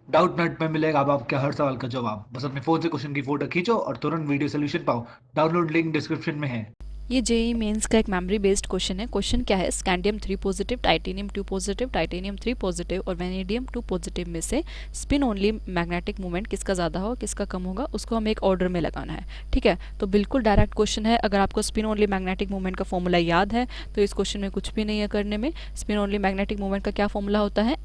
Doubt नट में मिलेगा अब आपके हर सवाल का जवाब। बस अपने फोन से क्वेश्चन की फोटो खींचो और तुरंत वीडियो सोल्यूशन पाओ। डाउनलोड लिंक डिस्क्रिप्शन में है। ये जेई मेंस का एक मेमोरी बेस्ड क्वेश्चन है। क्वेश्चन क्या है, scandium 3 positive, titanium 2 positive, titanium 3 positive और वेनेडियम 2 पॉजिटिव में से स्पिन ओनली मैग्नेटिक मूवमेंट किसका ज़्यादा होगा, किसका कम होगा, उसको हमें एक ऑर्डर में लगाना है। ठीक है, तो बिल्कुल डायरेक्ट क्वेश्चन है। अगर आपको स्पिन ओनली मैग्नेटिक मूवमेंट का फॉर्मूला याद है तो इस क्वेश्चन में कुछ भी नहीं है करने में। स्पिन ओनली मैग्नेटिक मूवमेंट का क्या फॉर्मूला होता है,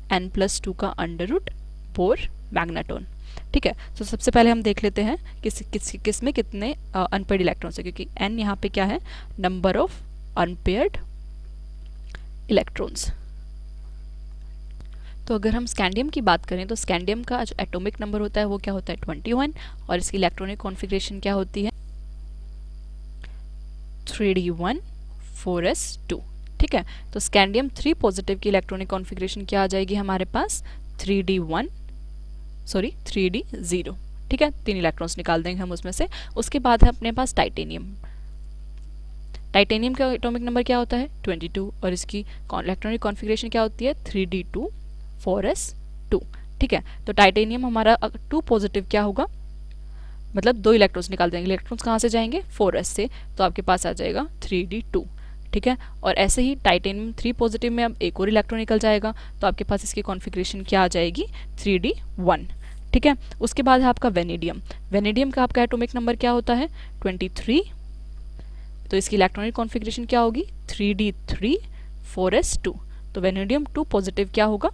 n+2 का अंडर रूट बोर मैग्नेटोन। ठीक है, तो सबसे पहले हम देख लेते हैं किस में कितने अनपेयर्ड इलेक्ट्रॉन्स है, क्योंकि n यहाँ पे क्या है, नंबर ऑफ अनपेयर्ड इलेक्ट्रॉन्स। तो अगर हम स्कैंडियम की बात करें तो स्कैंडियम का जो एटॉमिक नंबर होता है वो क्या होता है, 21, और इसकी इलेक्ट्रॉनिक कॉन्फ़िगरेशन क्या होती है, 3d1 4s2। ठीक है, तो स्कैंडियम 3 पॉजिटिव की इलेक्ट्रॉनिक कॉन्फ़िगरेशन क्या आ जाएगी हमारे पास, 3d0। ठीक है, 3 इलेक्ट्रॉन्स निकाल देंगे हम उसमें से। उसके बाद है अपने पास टाइटेनियम। टाइटेनियम का एटॉमिक नंबर क्या होता है, 22, और इसकी इलेक्ट्रॉनिक कॉन्फ़िगरेशन क्या होती है, 3d2 4s2। ठीक है, तो टाइटेनियम हमारा 2 पॉजिटिव क्या होगा, मतलब 2 इलेक्ट्रॉन्स निकाल देंगे। इलेक्ट्रॉन्स कहाँ से जाएंगे, 4s से, तो आपके पास आ जाएगा 3d2। ठीक है, और ऐसे ही टाइटेनियम 3 पॉजिटिव में अब एक और इलेक्ट्रॉन निकल जाएगा, तो आपके पास इसकी कॉन्फ़िगरेशन क्या आ जाएगी, 3d1। ठीक है, उसके बाद है आपका वेनेडियम। वेनेडियम का आपका एटॉमिक नंबर क्या होता है, 23, तो इसकी इलेक्ट्रॉनिक कॉन्फ़िगरेशन क्या होगी, 3d3 4s2। तो वेनेडियम 2 पॉजिटिव क्या होगा,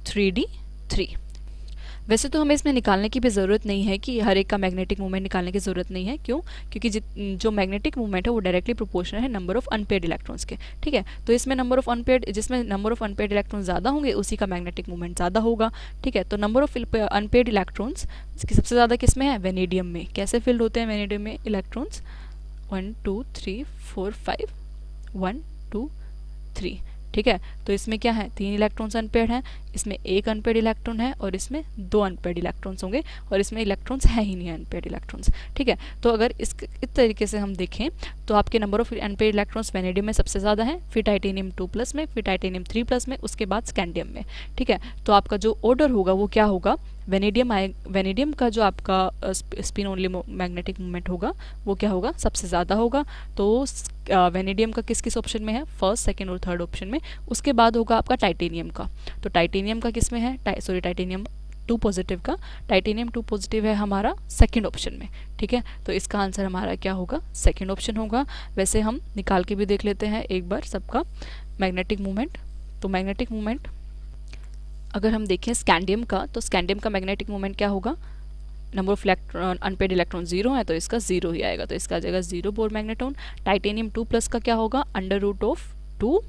3d3। वैसे तो हमें इसमें निकालने की भी ज़रूरत नहीं है कि हर एक का मैग्नेटिक मूवमेंट निकालने की ज़रूरत नहीं है। क्यों, क्योंकि जो मैग्नेटिक मूवमेंट है वो डायरेक्टली प्रोपोर्शनल है नंबर ऑफ अनपेयर्ड इलेक्ट्रॉन्स के। ठीक है, तो इसमें नंबर ऑफ अनपेयर्ड, जिसमें नंबर ऑफ अनपेयर्ड इलेक्ट्रॉन ज़्यादा होंगे उसी का मैग्नेटिक मूवमेंट ज़्यादा होगा। ठीक है, तो नंबर ऑफ अनपेयर्ड इलेक्ट्रॉन्स सबसे ज़्यादा किस में है, वेनेडियम में। कैसे फिल्ड होते हैं वेनेडियम में इलेक्ट्रॉन्स, 1 2 3 4 5, 1 2 3। ठीक है, तो इसमें क्या है, 3 इलेक्ट्रॉन्स अनपेयर्ड हैं, इसमें एक अनपेयर्ड इलेक्ट्रॉन है और इसमें 2 अनपेयर्ड इलेक्ट्रॉन्स होंगे, और इसमें इलेक्ट्रॉन्स है ही नहीं अनपेयर्ड इलेक्ट्रॉन्स। ठीक है, तो अगर इस तरीके से हम देखें तो आपके number of unpaired electrons vanadium में सबसे ज़्यादा है, फिर टाइटेनियम 2+ में, फिर टाइटेनियम 3+ में, उसके बाद स्कैंडियम में। ठीक है, तो आपका जो ऑर्डर होगा वो क्या होगा, वेनेडियम का जो आपका स्पिन ओनली मैग्नेटिक मूवमेंट होगा वो क्या होगा, सबसे ज़्यादा होगा। तो वेनेडियम का किस किस ऑप्शन में है, फर्स्ट, सेकंड और थर्ड ऑप्शन में। उसके बाद होगा आपका टाइटेनियम का। तो टाइटेनियम का किस में है, टाइटेनियम 2 पॉजिटिव का, टाइटेनियम 2 पॉजिटिव है हमारा सेकंड ऑप्शन में। ठीक है, तो इसका आंसर हमारा क्या होगा, सेकंड ऑप्शन होगा। वैसे हम निकाल के भी देख लेते हैं एक बार सबका मैग्नेटिक मूवमेंट। तो मैग्नेटिक मूवमेंट अगर हम देखें स्कैंडियम का, तो स्कैंडियम का मैग्नेटिक मूवमेंट क्या होगा, number of electron unpaired electron 0 है, तो इसका 0 ही आएगा, तो इसका आ जाएगा 0 बोर मैग्नेटोन। टाइटेनियम 2+ का क्या होगा, under root of 2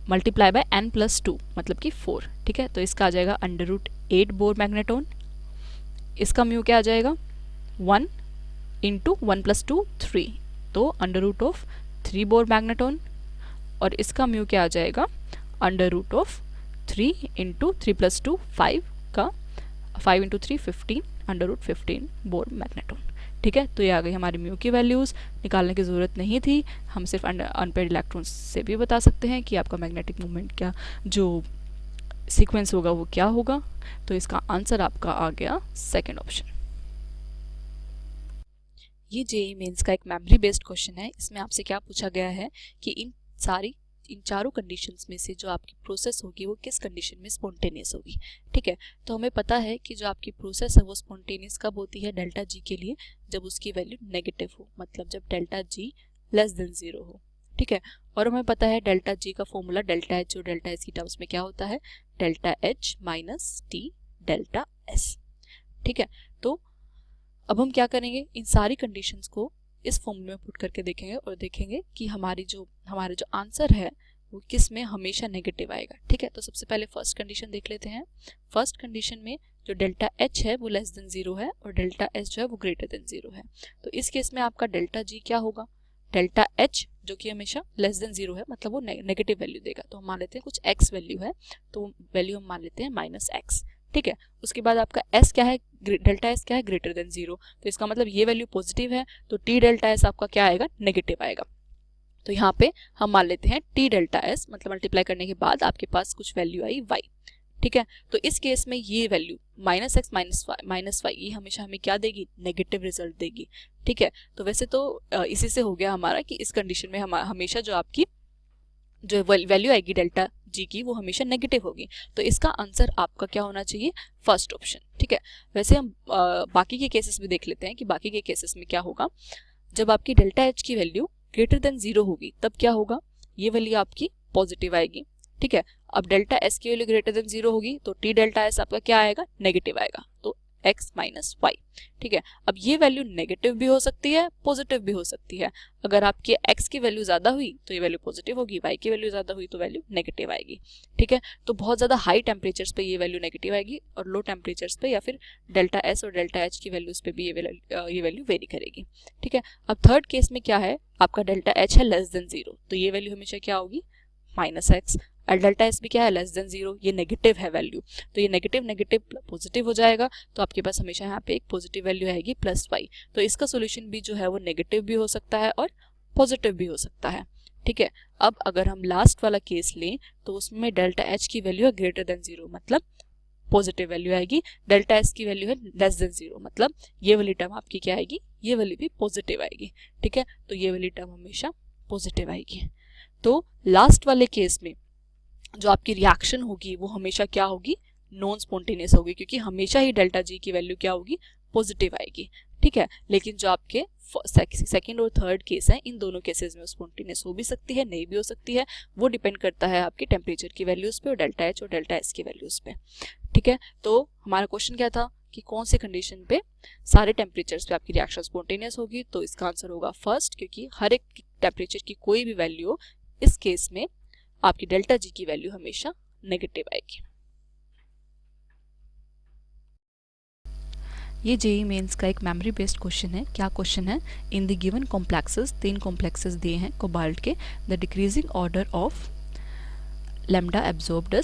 multiply by n+2 मतलब कि 4। ठीक है, तो इसका आ जाएगा अंडर रूट 8 बोर मैग्नेटोन। इसका म्यू क्या आ जाएगा, 1 इंटू 1 + 2 3, तो under root of 3 bore magneton. और इसका म्यू क्या आ जाएगा, अंडर रूट ऑफ 3 इंटू 3 + 2 5 का 5 into 3 15, under root 15 bore magneton. ठीक है, तो ये आ गई हमारी म्यू की वैल्यूज़। निकालने की ज़रूरत नहीं थी, हम सिर्फ अनपेयर्ड इलेक्ट्रॉन्स से भी बता सकते हैं कि आपका मैग्नेटिक मूवमेंट क्या, जो सीक्वेंस होगा वो क्या होगा। तो इसका आंसर आपका आ गया सेकेंड ऑप्शन। ये जेईई मेंस का एक मेमोरी बेस्ड क्वेश्चन है। इसमें आपसे क्या पूछा गया है कि इन चारों कंडीशंस में से जो आपकी प्रोसेस होगी वो किस कंडीशन में स्पॉन्टेनियस होगी। ठीक है, तो हमें पता है कि जो आपकी प्रोसेस है वो स्पॉन्टेनियस कब होती है, डेल्टा जी के लिए, जब उसकी वैल्यू नेगेटिव हो, मतलब जब डेल्टा जी लेस देन 0 हो। ठीक है, और हमें पता है डेल्टा जी का फॉर्मूला डेल्टा एच और डेल्टा एस की टर्म्स में क्या होता है, delta H minus T delta S. ठीक है, तो अब हम क्या करेंगे, इन सारी कंडीशंस को इस फॉर्मूले में पुट करके देखेंगे और देखेंगे कि हमारा जो आंसर है वो किस में हमेशा नेगेटिव आएगा। ठीक है, तो सबसे पहले फर्स्ट कंडीशन देख लेते हैं। फर्स्ट कंडीशन में जो डेल्टा एच है वो लेस देन 0 है और डेल्टा एस जो है वो ग्रेटर देन 0 है। तो इस केस में आपका डेल्टा जी क्या होगा, डेल्टा एच जो कि हमेशा लेस देन 0 है, मतलब वो नेगेटिव वैल्यू देगा। तो हम मान लेते हैं कुछ एक्स वैल्यू है, तो वैल्यू हम मान लेते हैं -x। ठीक है, उसके बाद आपका s क्या है, डेल्टा एस क्या है, ग्रेटर देन 0, तो इसका मतलब ये वैल्यू पॉजिटिव है, तो टी डेल्टा एस आपका क्या आएगा, नेगेटिव आएगा। तो यहाँ पे हम मान लेते हैं टी डेल्टा एस, मतलब मल्टीप्लाई करने के बाद आपके पास कुछ वैल्यू आई वाई, ठीक है। तो इस केस में ये value minus x minus y ये हमेशा हमें क्या देगी, नेगेटिव रिजल्ट देगी, ठीक है। तो वैसे तो इसी से हो गया हमारा कि इस कंडीशन में हम हमेशा जो आपकी जो वैल्यू आएगी डेल्टा जी की वो हमेशा नेगेटिव होगी। तो इसका आंसर आपका क्या होना चाहिए, फर्स्ट ऑप्शन, ठीक है। वैसे हम बाकी के केसेस भी देख लेते हैं कि बाकी के केसेस में क्या होगा। जब आपकी डेल्टा एच की वैल्यू ग्रेटर देन 0 होगी तब क्या होगा, ये वैल्यू आपकी पॉजिटिव आएगी, ठीक है। अब डेल्टा एस की वैल्यू ग्रेटर देन 0 होगी तो टी डेल्टा एस आपका क्या आएगा, नेगेटिव आएगा, तो x माइनस वाई, ठीक है। अब ये वैल्यू नेगेटिव भी हो सकती है, पॉजिटिव भी हो सकती है। अगर आपकी x की वैल्यू ज्यादा हुई तो ये वैल्यू पॉजिटिव होगी, y की वैल्यू ज्यादा हुई तो वैल्यू नेगेटिव आएगी, ठीक है। तो बहुत ज्यादा हाई टेम्परेचर्स पे ये वैल्यू नेगेटिव आएगी और लो टेम्परेचर्स पे या फिर डेल्टा एस और डेल्टा एच की वैल्यूज पे भी ये वैल्यू वेरी करेगी, ठीक है। अब थर्ड केस में क्या है, आपका डेल्टा एच है लेस देन 0 तो ये वैल्यू हमेशा क्या होगी, माइनस एक्स। और डेल्टा एस भी क्या है, लेस देन 0, ये नेगेटिव है वैल्यू, तो ये नेगेटिव नेगेटिव पॉजिटिव हो जाएगा, तो आपके पास हमेशा यहाँ पे एक पॉजिटिव वैल्यू आएगी प्लस वाई। तो इसका सोल्यूशन भी जो है वो नेगेटिव भी हो सकता है और पॉजिटिव भी हो सकता है, ठीक है। अब अगर हम लास्ट वाला केस लें तो उसमें डेल्टा एच की वैल्यू है ग्रेटर देन 0 मतलब पॉजिटिव वैल्यू आएगी, डेल्टा एस की वैल्यू है लेस देन 0 मतलब ये वाली टर्म आपकी क्या आएगी, ये वाली भी पॉजिटिव आएगी, ठीक है। तो ये वाली टर्म हमेशा पॉजिटिव आएगी। तो लास्ट वाले केस में जो आपकी रिएक्शन होगी वो हमेशा क्या होगी, नॉन स्पॉन्टेनियस होगी, क्योंकि हमेशा ही डेल्टा जी की वैल्यू क्या होगी, पॉजिटिव आएगी, ठीक है। लेकिन जो आपके सेकंड और थर्ड केस है इन दोनों केसेस में स्पॉन्टेनियस हो भी सकती है, नहीं भी हो सकती है, वो डिपेंड करता है आपके टेम्परेचर की वैल्यूज पे और डेल्टा एच और डेल्टा एस की वैल्यूज पे, ठीक है। तो हमारा क्वेश्चन क्या था कि कौन से कंडीशन पे सारे टेम्परेचर्स पे आपकी रिएक्शन स्पॉन्टेनियस होगी, तो इसका आंसर होगा फर्स्ट, क्योंकि हर एक टेम्परेचर की कोई भी वैल्यू हो इस केस में आपकी डेल्टा जी की वैल्यू हमेशा नेगेटिव आएगी। ये जेई मेंस का एक मेमोरी बेस्ड क्वेश्चन है। क्या क्वेश्चन है, in the given complexes, 3 complexes दिए हैं कोबाल्ट के, the decreasing order of lambda absorbed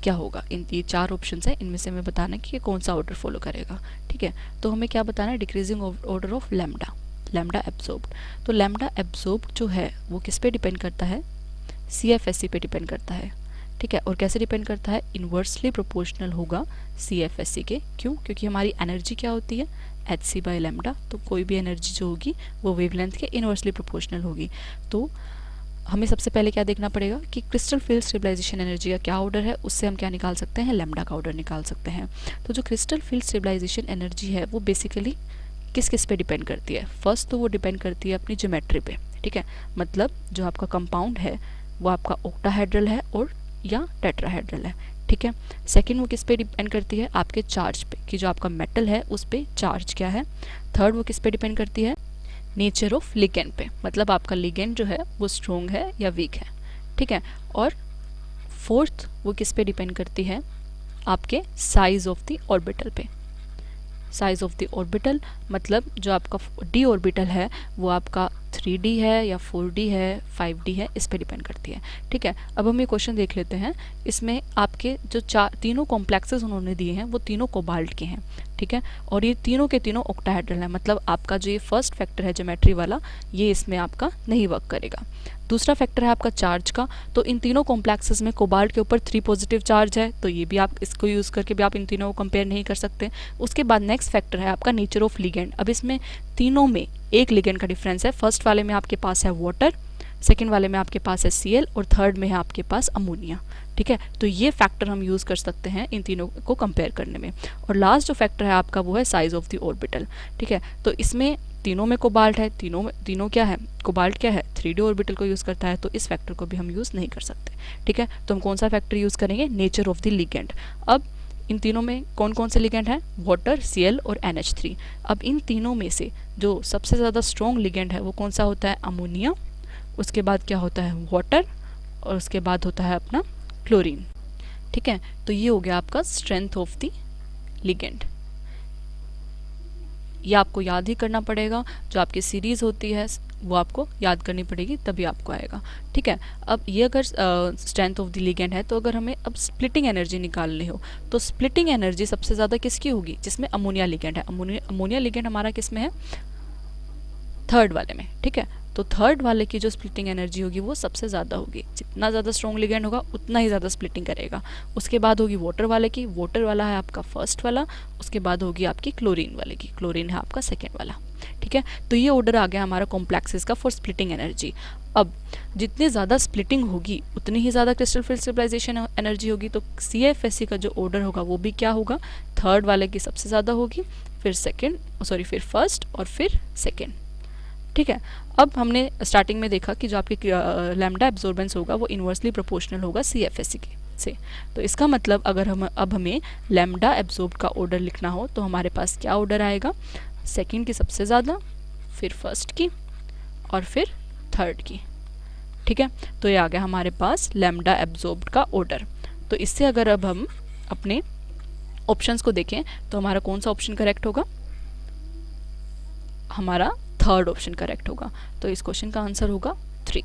क्या होगा। इन ये 4 ऑप्शन है, इनमें से हमें बताना कि कौन सा ऑर्डर फॉलो करेगा, ठीक है। तो हमें क्या बताना है, decreasing order of lambda absorbed. तो लैम्डा एब्जॉर्ब्ड जो है वो किस पे डिपेंड करता है, CFSE पे डिपेंड करता है, ठीक है। और कैसे डिपेंड करता है, इन्वर्सली प्रोपोर्शनल होगा CFSE के, क्यों, क्योंकि हमारी एनर्जी क्या होती है, hc बाय लैम्डा, तो कोई भी एनर्जी जो होगी वो वेवलेंथ के इन्वर्सली प्रोपोर्शनल होगी। तो हमें सबसे पहले क्या देखना पड़ेगा कि क्रिस्टल फील्ड स्टेबलाइजेशन एनर्जी का क्या ऑर्डर है, उससे हम क्या निकाल सकते हैं, लैम्डा का ऑर्डर निकाल सकते हैं। तो जो क्रिस्टल फील्ड स्टेबलाइजेशन एनर्जी है वो बेसिकली किस किस पे डिपेंड करती है, फर्स्ट तो वो डिपेंड करती है अपनी ज्योमेट्री पे, ठीक है। मतलब जो आपका कंपाउंड है वो आपका ऑक्टाहेड्रल है और या टेट्राहेड्रल है, ठीक है। सेकंड वो किस पे डिपेंड करती है, आपके चार्ज पे, कि जो आपका मेटल है उस पे चार्ज क्या है। थर्ड वो किस पे डिपेंड करती है, नेचर ऑफ लिगेंड पे, मतलब आपका लिगेंड जो है वो स्ट्रॉन्ग है या वीक है, ठीक है। और फोर्थ वो किस पे डिपेंड करती है, आपके साइज ऑफ द ऑर्बिटल पे। साइज ऑफ द ऑर्बिटल मतलब जो आपका डी ऑर्बिटल है वो आपका 3D है या 4D है 5D है, इस पे डिपेंड करती है, ठीक है। अब हम ये क्वेश्चन देख लेते हैं। इसमें आपके जो तीनों कॉम्प्लेक्सेस उन्होंने दिए हैं वो तीनों कोबाल्ट के हैं, ठीक है। और ये तीनों के तीनों ऑक्टाहेड्रल है, मतलब आपका जो ये फर्स्ट फैक्टर है ज्योमेट्री वाला, ये इसमें आपका नहीं वर्क करेगा। दूसरा फैक्टर है आपका चार्ज का, तो इन तीनों कॉम्प्लेक्सेस में कोबाल्ट के ऊपर 3 पॉजिटिव चार्ज है, तो ये भी आप इसको यूज़ करके भी आप इन तीनों को कंपेयर नहीं कर सकते। उसके बाद नेक्स्ट फैक्टर है आपका नेचर ऑफ लिगेंड। अब इसमें तीनों में एक लिगेंड का डिफरेंस है, फर्स्ट वाले में आपके पास है वाटर, सेकेंड वाले में आपके पास है Cl और थर्ड में है आपके पास अमोनिया, ठीक है। तो ये फैक्टर हम यूज़ कर सकते हैं इन तीनों को कंपेयर करने में। और लास्ट जो फैक्टर है आपका वो है साइज ऑफ द ऑर्बिटल, ठीक है। तो इसमें तीनों में कोबाल्ट है, तीनों क्या है, कोबाल्ट क्या है, 3D ऑर्बिटल को यूज़ करता है, तो इस फैक्टर को भी हम यूज़ नहीं कर सकते, ठीक है। तो हम कौन सा फैक्टर यूज़ करेंगे, नेचर ऑफ द लिगेंड। अब इन तीनों में कौन कौन से लिगेंड हैं, वाटर, Cl और NH3। अब इन तीनों में से जो सबसे ज़्यादा स्ट्रॉन्ग लिगेंड है वो कौन सा होता है, अमोनिया, उसके बाद क्या होता है वाटर और उसके बाद होता है अपना क्लोरीन, ठीक है। तो ये हो गया आपका स्ट्रेंथ ऑफ द लिगेंड। ये आपको याद ही करना पड़ेगा, जो आपकी सीरीज़ होती है वो आपको याद करनी पड़ेगी तभी आपको आएगा, ठीक है। अब ये अगर स्ट्रेंथ ऑफ द लिगेंड है, तो अगर हमें अब स्प्लिटिंग एनर्जी निकालनी हो तो स्प्लिटिंग एनर्जी सबसे ज़्यादा किसकी होगी, जिसमें अमोनिया लिगेंड है। अमोनिया लिगेंड हमारा किस में है, थर्ड वाले में, ठीक है। तो थर्ड वाले की जो स्प्लिटिंग एनर्जी होगी वो सबसे ज़्यादा होगी। जितना ज़्यादा स्ट्रॉन्ग लिगेंड होगा उतना ही ज़्यादा स्प्लिटिंग करेगा। उसके बाद होगी वाटर वाले की, वाटर वाला है आपका फर्स्ट वाला, उसके बाद होगी आपकी क्लोरीन वाले की, क्लोरीन है आपका सेकेंड वाला। ठीक है, तो ये ऑर्डर आ गया हमारा कॉम्प्लेक्सेस का फॉर स्प्लिटिंग एनर्जी। अब जितनी ज़्यादा स्प्लिटिंग होगी उतनी ही ज़्यादा क्रिस्टल फिल्ड स्टेबलाइजेशन एनर्जी होगी। तो CFSE का जो ऑर्डर होगा वो भी क्या होगा, थर्ड वाले की सबसे ज़्यादा होगी, फिर फिर फर्स्ट और फिर सेकेंड। ठीक है, अब हमने स्टार्टिंग में देखा कि जो आपकी लैम्डा एब्जॉर्बेंस होगा वो इन्वर्सली प्रोपोर्शनल होगा CFSE के से। तो इसका मतलब अगर हमें लैम्डा एब्जॉर्ब का ऑर्डर लिखना हो तो हमारे पास क्या ऑर्डर आएगा, सेकेंड की सबसे ज़्यादा, फिर फर्स्ट की और फिर थर्ड की। ठीक है, तो ये आ गया हमारे पास लैम्डा एब्जॉर्ब्ड का ऑर्डर। तो इससे अगर अब हम अपने ऑप्शंस को देखें तो हमारा कौन सा ऑप्शन करेक्ट होगा, हमारा थर्ड ऑप्शन करेक्ट होगा। तो इस क्वेश्चन का आंसर होगा 3।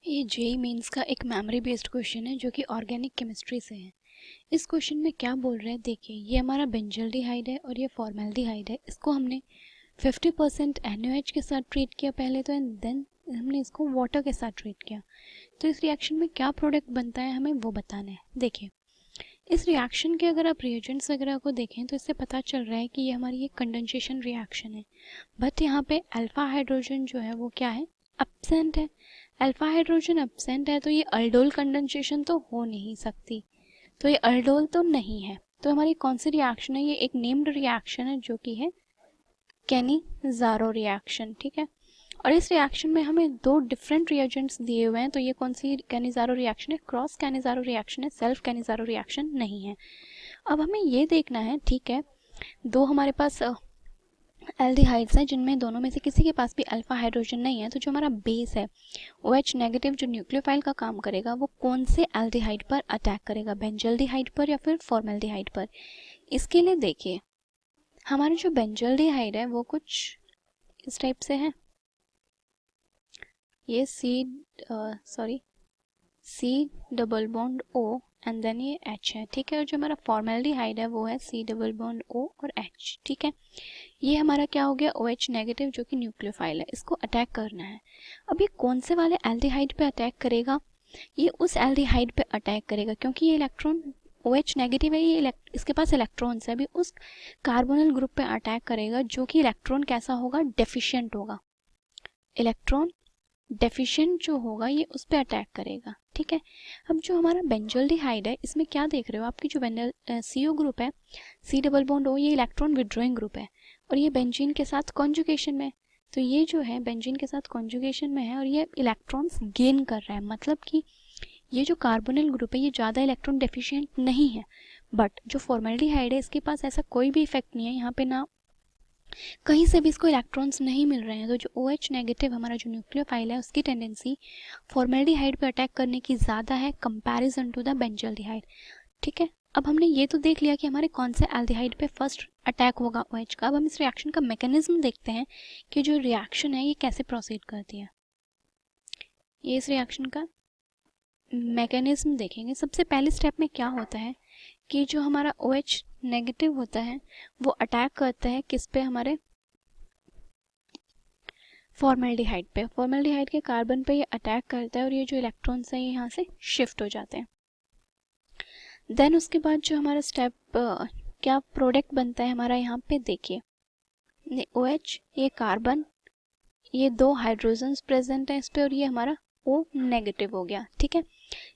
ये जेई मेंस का एक मेमोरी बेस्ड क्वेश्चन है जो कि ऑर्गेनिक केमिस्ट्री से है। इस क्वेश्चन में क्या बोल रहे हैं देखिए, ये हमारा बेंजल्डिहाइड है और ये फॉर्मेल्डिहाइड है। इसको हमने 50% NaOH के साथ ट्रीट किया पहले तो, एंड देन हमने इसको वाटर के साथ ट्रीट किया। तो इस रिएक्शन में क्या प्रोडक्ट बनता है हमें वो बताना है। देखिए इस रिएक्शन के अगर आप रिएजेंट्स वगैरह को देखें तो इससे पता चल रहा है कि ये हमारी एक कंडेंसेशन रिएक्शन है। बट यहाँ पे अल्फा हाइड्रोजन जो है वो क्या है, एब्सेंट है। अल्फा हाइड्रोजन एब्सेंट है तो ये अल्डोल कंडेंसेशन तो हो नहीं सकती, तो ये अल्डोल तो नहीं है। तो हमारी कौन सी रिएक्शन है, ये एक नेम्ड रिएक्शन है जो कि है कैनिज़ारो रिएक्शन। ठीक है, और इस रिएक्शन में हमें 2 डिफरेंट रिएजेंट्स दिए हुए हैं। तो ये कौन सी कैनिज़ारो रिएक्शन है, क्रॉस कैनिज़ारो रिएक्शन है, सेल्फ कैनिज़ारो रिएक्शन नहीं है। अब हमें ये देखना है, ठीक है, 2 हमारे पास एल्डिहाइड्स हैं जिनमें दोनों में से किसी के पास भी अल्फा हाइड्रोजन नहीं है। तो जो हमारा बेस है OH नेगेटिव जो न्यूक्लियोफाइल का काम करेगा वो कौन से एल्डिहाइड पर अटैक करेगा, बेंजल्डिहाइड पर या फिर फॉर्मेल्डिहाइड पर। इसके लिए देखिए हमारा जो बेंजल्डिहाइड है वो कुछ इस टाइप से है, ये C double bond O and then ये H है। ठीक है, और जो हमारा फॉर्मेल्डिहाइड है वो है C डबल बॉन्ड O और H। ठीक है, ये हमारा क्या हो गया, OH नेगेटिव जो कि न्यूक्लियोफाइल है, इसको अटैक करना है। अब ये कौन से वाले एल्डिहाइड पे अटैक करेगा, ये उस एल्डिहाइड पे अटैक करेगा क्योंकि ये इलेक्ट्रॉन OH नेगेटिव है, ये इसके पास इलेक्ट्रॉन्स है, अभी उस कार्बोनिल ग्रुप पे अटैक करेगा जो कि इलेक्ट्रॉन कैसा होगा, डेफिशिएंट होगा। इलेक्ट्रॉन डेफिशिएंट जो होगा ये उस पर अटैक करेगा। ठीक है, अब जो हमारा बेंजल्डिहाइड है इसमें क्या देख रहे हो, आपकी जो CO ग्रुप है C डबल बॉन्ड O, ये इलेक्ट्रॉन विड्रॉइंग ग्रुप है और ये बेंजीन के साथ कॉन्जुगेशन में। तो ये जो है बेंजीन के साथ कॉन्जुगेशन में है और ये इलेक्ट्रॉन्स गेन कर रहा है, मतलब कि ये जो कार्बोनिल ग्रुप है ये ज़्यादा इलेक्ट्रॉन डेफिशिएंट नहीं है। बट जो फॉर्मेल्डिहाइड है इसके पास ऐसा कोई भी इफेक्ट नहीं है, यहाँ पे ना कहीं से भी इसको इलेक्ट्रॉन्स नहीं मिल रहे हैं। तो जो OH नेगेटिव हमारा जो न्यूक्लियोफाइल है उसकी टेंडेंसी फॉर्मेल्डिहाइड पे अटैक करने की ज़्यादा है कंपैरिजन टू द बेंजल्डिहाइड। ठीक है, अब हमने ये तो देख लिया कि हमारे कौन से एल्डिहाइड पे फर्स्ट अटैक होगा OH का। अब हम इस रिएक्शन का मैकेनिज्म देखते हैं कि जो रिएक्शन है ये कैसे प्रोसीड करती है। ये इस रिएक्शन का मैकेनिज्म देखेंगे। सबसे पहले स्टेप में क्या होता है कि जो हमारा OH नेगेटिव होता है वो अटैक करता है किस पे, हमारे फॉर्मेल्डिहाइड पे। फॉर्मेल्डिहाइड के कार्बन पे ये अटैक करता है और ये जो इलेक्ट्रॉन्स हैं ये यहाँ से शिफ्ट हो जाते हैं। देन उसके बाद जो हमारा स्टेप क्या प्रोडक्ट बनता है हमारा, यहाँ पे देखिए OH, ये कार्बन, ये 2 हाइड्रोजन्स प्रेजेंट है इस पे और ये हमारा O नेगेटिव हो गया। ठीक है,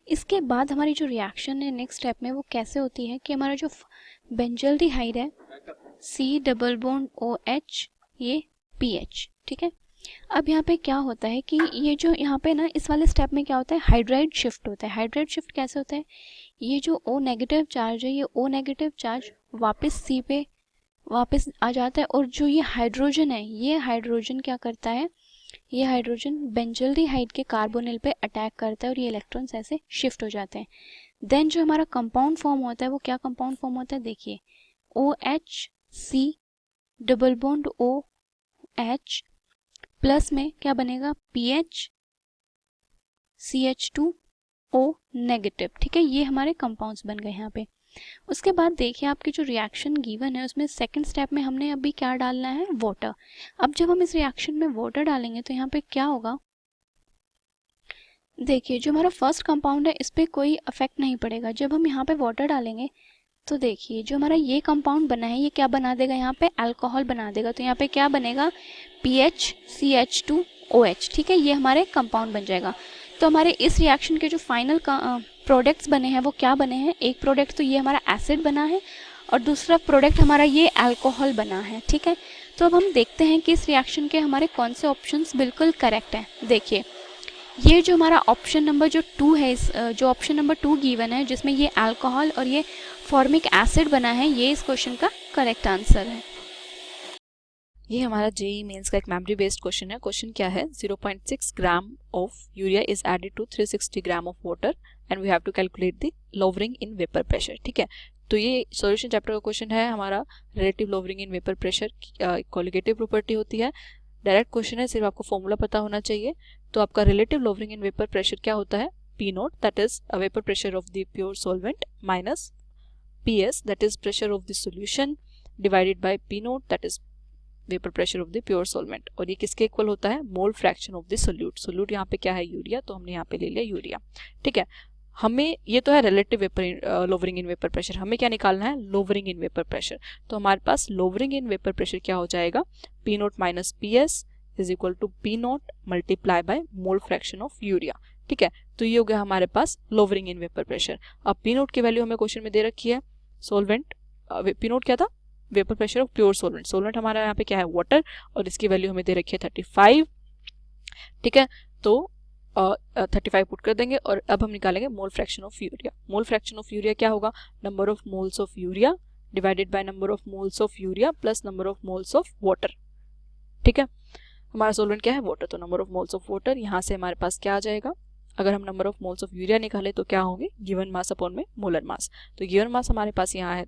इसके बाद हमारी जो रिएक्शन है नेक्स्ट स्टेप में वो कैसे होती है कि हमारा जो बेंजल्डिहाइड है C डबल बॉन्ड OH, ये PH। ठीक है, अब यहाँ पे क्या होता है कि ये जो यहाँ पे ना इस वाले स्टेप में क्या होता है, हाइड्राइड शिफ्ट होता है। हाइड्राइड शिफ्ट कैसे होता है, ये जो O नेगेटिव चार्ज है ये O नेगेटिव चार्ज वापस C पे वापस आ जाता है और जो ये हाइड्रोजन है ये हाइड्रोजन क्या करता है, ये हाइड्रोजन बेंजल्डिहाइड के कार्बोनिल पे अटैक करता है और ये इलेक्ट्रॉन्स ऐसे शिफ्ट हो जाते हैं। देन जो हमारा कंपाउंड फॉर्म होता है वो क्या कंपाउंड फॉर्म होता है, देखिए OH C double bond OH plus में क्या बनेगा PH CH2O नेगेटिव। ठीक है, ये हमारे कंपाउंड्स बन गए यहाँ पे। उसके बाद देखिए आपकी जो रिएक्शन गिवन है उसमें सेकंड स्टेप में हमने अभी क्या डालना है, वाटर। अब जब हम इस रिएक्शन में वाटर डालेंगे तो यहाँ पे क्या होगा, देखिए जो हमारा फर्स्ट कंपाउंड है इस पर कोई अफेक्ट नहीं पड़ेगा। जब हम यहाँ पे वाटर डालेंगे तो देखिए जो हमारा ये कंपाउंड बना है ये क्या बना देगा, यहाँ पे अल्कोहल बना देगा। तो यहाँ पे क्या बनेगा, PHCH2OH, ठीक है, ये हमारे कंपाउंड बन जाएगा। तो हमारे इस रिएक्शन के जो फाइनल प्रोडक्ट्स बने हैं वो क्या बने हैं, एक प्रोडक्ट तो ये हमारा एसिड बना है और दूसरा प्रोडक्ट हमारा ये अल्कोहल बना है, ठीक है। तो अब हम देखते हैं कि इस रिएक्शन के हमारे कौन से ऑप्शंस बिल्कुल करेक्ट हैं। देखिए ये जो हमारा ऑप्शन नंबर जो 2 है, जो ऑप्शन नंबर 2 गिवन है जिसमें ये अल्कोहल और ये फॉर्मिक एसिड बना है, ये इस क्वेश्चन का करेक्ट आंसर है। ये हमारा जेईई मेंस का एक मेमोरी बेस्ड क्वेश्चन है। क्वेश्चन क्या है, 0.6 gram of urea is added to 360 gram of water and we have to calculate the lowering in vapour pressure, ठीक है। तो ये सॉल्यूशन चैप्टर का क्वेश्चन है हमारा। Relative lowering in vapour pressure colligative property होती है, डायरेक्ट क्वेश्चन है, सिर्फ आपको फॉर्मूला पता होना चाहिए। तो आपका relative lowering in vapour pressure क्या होता है, P note that is vapour pressure of the pure solvent minus PS that is pressure of the solution divided by P note that is vapour pressure of the pure solvent. और ये किसके equal होता है, मोल fraction of the solute. Solute यहाँ पे क्या है, urea, तो हमने यहाँ पे ले लिया यूरिया, ठीक है। हमें ये तो है relative vapour lowering in vapour pressure, हमें क्या निकालना है, लोवरिंग इन वेपर प्रेशर। तो हमारे पास लोवरिंग इन वेपर प्रेशर क्या हो जाएगा, P naught minus PS is equal to P naught multiply by mole fraction of urea, ठीक है। तो ये हो गया हमारे पास लोवरिंग इन वेपर प्रेशर। अब P नोट की वैल्यू हमें क्वेश्चन में दे रखी है, सोलवेंट P नोट क्या था, vapour pressure of pure solvent. Solvent हमारा यहाँ पे क्या है, वाटर, और इसकी वैल्यू हमें दे रखी है 35, ठीक है। तो 35 पुट कर देंगे और अब हम निकालेंगे मोल fraction of urea. Mole fraction of urea क्या होगा, number of moles of urea divided by number of moles of urea plus number of moles of water, ठीक है। हमारा सोलवेंट क्या है, वाटर, तो number of moles of water, यहाँ से हमारे पास क्या आ जाएगा, अगर हम number of moles of urea निकाले तो क्या होंगे, गिवन मास अपॉन में मोलर मास। तो गिवन मास हमारे पास यहाँ है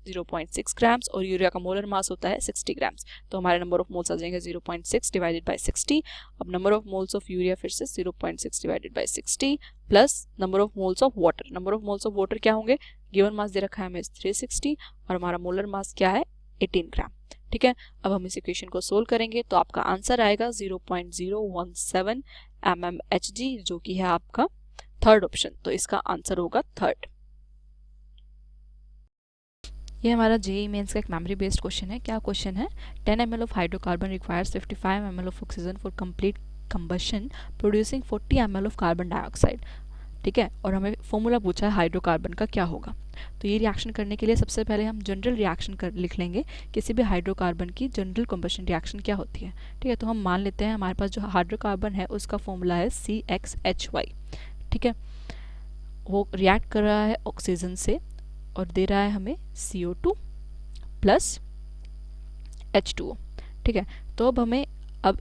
0.6 ग्राम्स और यूरिया का मोलर मास होता है 60 ग्राम्स। तो हमारे नंबर ऑफ मोल्स आ जाएंगे 0.6 डिवाइडेड बाय 60। अब number of moles of urea फिर से 0.6 divided by 60 plus number of moles of water. Number of moles of water क्या होंगे, गिवन मास दे रखा है हमें 360 और हमारा मोलर मास क्या है 18 ग्राम, ठीक है। अब हम इस इक्वेशन को सोल्व करेंगे तो आपका आंसर आएगा 0.017 mmHg, जो कि है आपका थर्ड ऑप्शन। तो इसका आंसर होगा थर्ड। ये हमारा जेईई मेंस का एक मेमोरी बेस्ड क्वेश्चन है। क्या क्वेश्चन है, 10 ml of hydrocarbon requires 55 ml of oxygen for complete combustion producing 40 ml of carbon dioxide, ठीक है। और हमें फॉर्मूला पूछा है हाइड्रोकार्बन का क्या होगा। तो ये रिएक्शन करने के लिए सबसे पहले हम जनरल रिएक्शन लिख लेंगे, किसी भी हाइड्रोकार्बन की जनरल कंबशन रिएक्शन क्या होती है, ठीक है। तो हम मान लेते हैं हमारे पास जो हाइड्रोकार्बन है उसका फॉर्मूला है CXHY, ठीक है। वो रिएक्ट कर रहा है ऑक्सीजन से और दे रहा है हमें CO2 प्लस H2O, ठीक है। तो अब हमें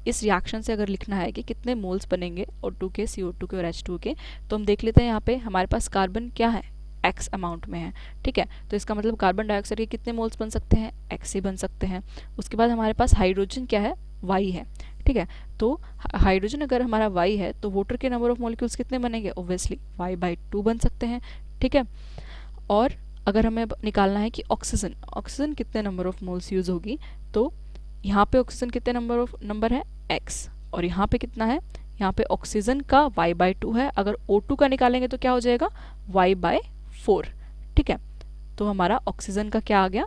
इस रिएक्शन से अगर लिखना है कि कितने मोल्स बनेंगे O2 के, CO2 के और H2O के, तो हम देख लेते हैं यहाँ पे हमारे पास कार्बन क्या है, X अमाउंट में है, ठीक है। तो इसका मतलब कार्बन डाइऑक्साइड के कितने मोल्स बन सकते हैं, X ही बन सकते हैं। उसके बाद हमारे पास हाइड्रोजन क्या है, Y है, ठीक है। तो हाइड्रोजन अगर हमारा Y है तो वाटर के नंबर ऑफ मॉलिक्यूल्स कितने बनेंगे, ऑब्वियसली Y/2 बन सकते हैं, ठीक है। और अगर हमें निकालना है कि ऑक्सीजन कितने नंबर ऑफ मोल्स यूज होगी, तो यहाँ पे ऑक्सीजन कितने नंबर है X, और यहाँ पे कितना है, यहाँ पे ऑक्सीजन का Y/2 है। अगर O2 का निकालेंगे तो क्या हो जाएगा, Y/4, ठीक है। तो हमारा ऑक्सीजन का क्या आ गया,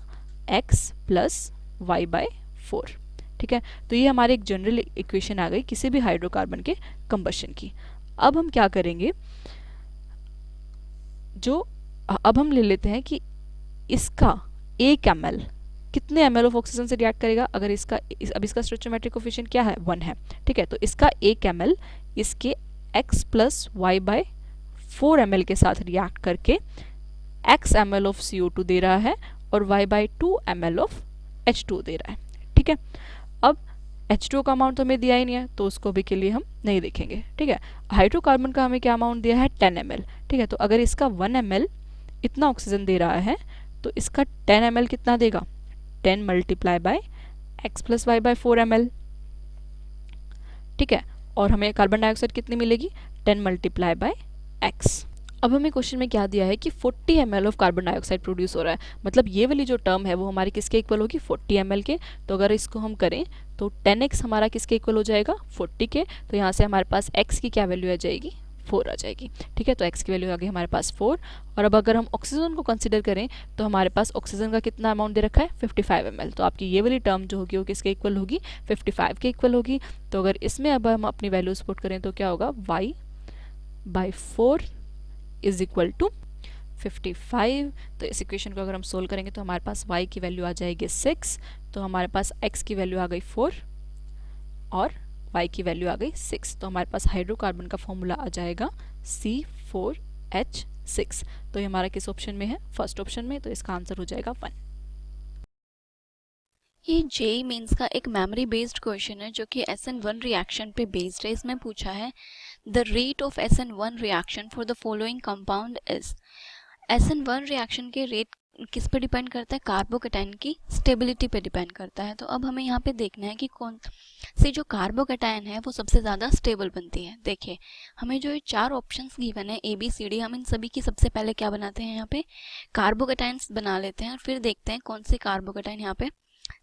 X प्लस Y/4, ठीक है। तो ये हमारी एक जनरल इक्वेशन आ गई किसी भी हाइड्रोकार्बन के कंबशन की। अब हम क्या करेंगे, अब हम ले लेते हैं कि इसका 1 ml कितने ml ऑफ ऑक्सीजन से रिएक्ट करेगा। अगर अब इसका स्टोइचोमेट्रिक कोफिशिएंट क्या है, 1 है, ठीक है। तो इसका 1 ml इसके X प्लस Y/4 ml के साथ रिएक्ट करके X ml ऑफ CO2 दे रहा है और Y/2 ml ऑफ H2O दे रहा है, ठीक है। अब H2O का अमाउंट तो हमें दिया ही नहीं है तो उसको भी के लिए हम नहीं देखेंगे, ठीक है। हाइड्रोकार्बन का हमें क्या अमाउंट दिया है, 10 ml, ठीक है। तो अगर इसका 1 ml इतना ऑक्सीजन दे रहा है तो इसका 10 ml कितना देगा, 10 multiply by X plus Y/4 ml, ठीक है। और हमें कार्बन डाइऑक्साइड कितनी मिलेगी, 10 मल्टीप्लाई बाय X। अब हमें क्वेश्चन में क्या दिया है कि 40 ml of carbon dioxide produce हो रहा है, मतलब ये वाली जो टर्म है वो हमारी किसके इक्वल होगी, 40 ml के। तो अगर इसको हम करें तो 10x हमारा किसके इक्वल हो जाएगा, 40 के। तो यहाँ से हमारे पास x की क्या वैल्यू आ जाएगी, 4 आ जाएगी। ठीक है, तो x की वैल्यू आ गई हमारे पास 4। और अब अगर हम ऑक्सीजन को कंसिडर करें तो हमारे पास ऑक्सीजन का कितना अमाउंट दे रखा है, 55 ml। तो आपकी ये वाली टर्म जो होगी वो किसके इक्वल होगी, 55 के इक्वल होगी। तो अगर इसमें अब हम अपनी वैल्यूज पुट करें तो क्या होगा, y/4 इज इक्वल टू 55। तो इस इक्वेशन को अगर हम सोल्व करेंगे तो हमारे पास y की वैल्यू आ जाएगी 6, तो हमारे पास x की वैल्यू आ गई 4 और y की वैल्यू आ गई 6। तो हमारे पास हाइड्रोकार्बन का फॉर्मूला आ जाएगा C4H6। तो ये हमारा किस ऑप्शन में है, फर्स्ट ऑप्शन में। तो इसका आंसर हो जाएगा 1। ये जेईई मेंस का एक मेमोरी बेस्ड क्वेश्चन है जो कि SN1 रिएक्शन पे बेस्ड है। इसमें पूछा है the rate of SN1 reaction for the following compound is. SN1 reaction के रेट किस पे डिपेंड करता है, कार्बोकैटायन की स्टेबिलिटी पे डिपेंड करता है। तो अब हमें यहाँ पे देखना है कि कौन सी जो कार्बोकैटायन है वो सबसे ज़्यादा स्टेबल बनती है। देखिए हमें जो ये 4 ऑप्शंस गिवन है ABCD, हम इन सभी की सबसे पहले क्या बनाते हैं, यहाँ पे कार्बोकैटायंस बना लेते हैं और फिर देखते हैं कौन सी कार्बोकैटायन यहाँ पे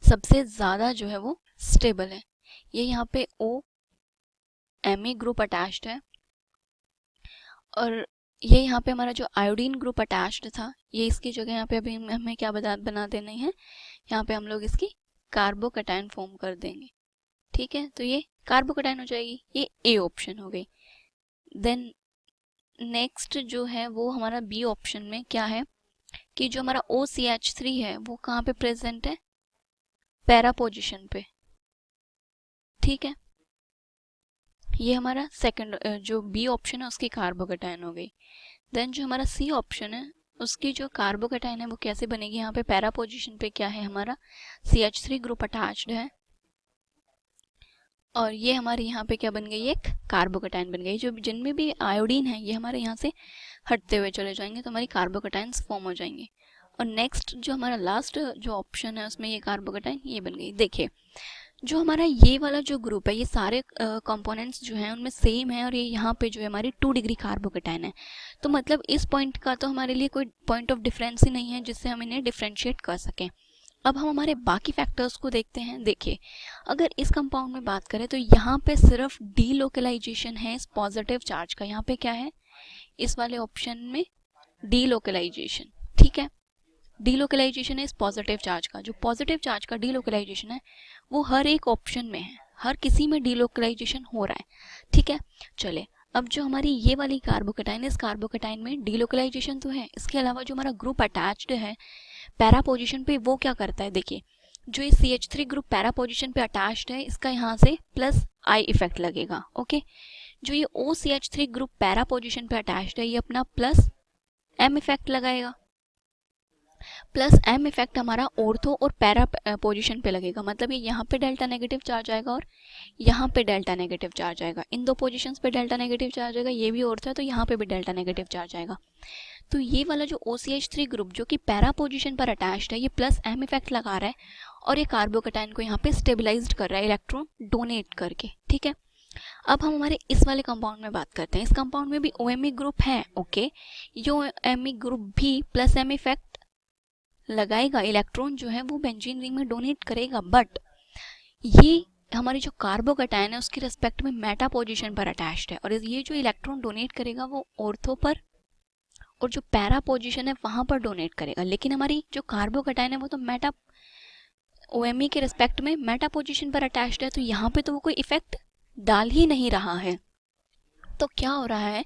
सबसे ज़्यादा जो है वो स्टेबल है। ये यहाँ पे OMe ग्रुप अटैच्ड है और ये यहाँ पे हमारा जो आयोडीन ग्रुप अटैच्ड था, ये इसकी जगह यहाँ पे अभी हमें क्या बना देना है, यहाँ पे हम लोग इसकी कार्बोकैटायन फॉर्म कर देंगे। ठीक है, तो ये कार्बोकैटायन हो जाएगी, ये A ऑप्शन हो गई। देन नेक्स्ट जो है वो हमारा B ऑप्शन में क्या है कि जो हमारा OCH3 है वो कहाँ पे प्रेजेंट है, पैरा पोजीशन पे। ठीक है, ये हमारा सेकंड जो B ऑप्शन है उसकी कार्बोकैटायन हो गई। देन जो हमारा C ऑप्शन है उसकी जो कार्बोकैटायन है वो कैसे बनेगी, यहाँ पे पैरा पोजीशन पे क्या है, हमारा CH3 ग्रुप अटैच्ड है और ये हमारे यहाँ पे क्या बन गई, एक कार्बोकैटायन बन गई। जो जिनमें भी आयोडीन है ये हमारे यहाँ से हटते हुए चले जाएंगे तो हमारी कार्बोकैटायंस फॉर्म हो जाएंगे। और नेक्स्ट जो हमारा लास्ट जो ऑप्शन है उसमें ये कार्बोकैटायन ये बन गई। देखिए जो हमारा ये वाला जो ग्रुप है ये सारे कंपोनेंट्स जो हैं उनमें सेम है और ये यहाँ पे जो है हमारी 2 डिग्री कार्बोकैटायन है। तो मतलब इस पॉइंट का तो हमारे लिए कोई पॉइंट ऑफ डिफरेंस ही नहीं है जिससे हम इन्हें डिफ्रेंशिएट कर सकें। अब हम हमारे बाकी फैक्टर्स को देखते हैं। देखिए अगर इस कंपाउंड में बात करें तो यहाँ पे सिर्फ डीलोकलाइजेशन है इस पॉजिटिव चार्ज का। यहाँ पे क्या है, इस वाले ऑप्शन में डीलोकलाइजेशन। ठीक है, डीलोकलाइजेशन है इस पॉजिटिव चार्ज का। जो पॉजिटिव चार्ज का डीलोकलाइजेशन है वो हर एक ऑप्शन में है, हर किसी में डीलोकलाइजेशन हो रहा है। ठीक है, चले अब जो हमारी ये वाली कार्बोकैटायन है इस कार्बोकैटायन में डीलोकलाइजेशन तो है, इसके अलावा जो हमारा ग्रुप अटैच्ड है पैरा पोजीशन पे वो क्या करता है। देखिए जो ये CH3 ग्रुप पैरा पोजीशन पे अटैच्ड है इसका यहाँ से प्लस I इफेक्ट लगेगा। ओके, जो ये OCH3 ग्रुप पैरा पोजीशन पे अटैच्ड है ये अपना प्लस M इफेक्ट लगाएगा। प्लस M इफेक्ट हमारा ऑर्थो और पैरा पोजीशन पे लगेगा, मतलब ये यहाँ पे डेल्टा नेगेटिव चार्ज आएगा और यहाँ पे डेल्टा नेगेटिव चार्ज आएगा। इन दो पोजीशंस पे डेल्टा नेगेटिव चार्ज आएगा, ये भी ऑर्थो है तो यहाँ पे भी डेल्टा नेगेटिव चार्ज आएगा। तो ये वाला जो OCH3 ग्रुप जो कि पैरा पोजीशन पर अटैच्ड है ये प्लस M इफेक्ट लगा रहा है और ये कार्बोकैटायन को यहाँ पे स्टेबलाइज्ड कर रहा है इलेक्ट्रॉन डोनेट करके। ठीक है, अब हम हमारे इस वाले कंपाउंड में बात करते हैं। इस कंपाउंड में भी OMe ग्रुप है। ओके, ये OMe ग्रुप भी प्लस M इफेक्ट लगाएगा, इलेक्ट्रॉन जो है वो बेंजीन रिंग में डोनेट करेगा, बट ये हमारी जो कार्बोकैटायन है उसके रिस्पेक्ट में मेटा पोजीशन पर अटैच्ड है और ये जो इलेक्ट्रॉन डोनेट करेगा वो ऑर्थो पर और जो पैरा पोजीशन है वहां पर डोनेट करेगा। लेकिन हमारी जो कार्बोकैटायन है वो तो मेटा OMe के रिस्पेक्ट में मेटा पोजीशन पर अटैच्ड है, तो यहाँ पे तो वो कोई इफेक्ट डाल ही नहीं रहा है। तो क्या हो रहा है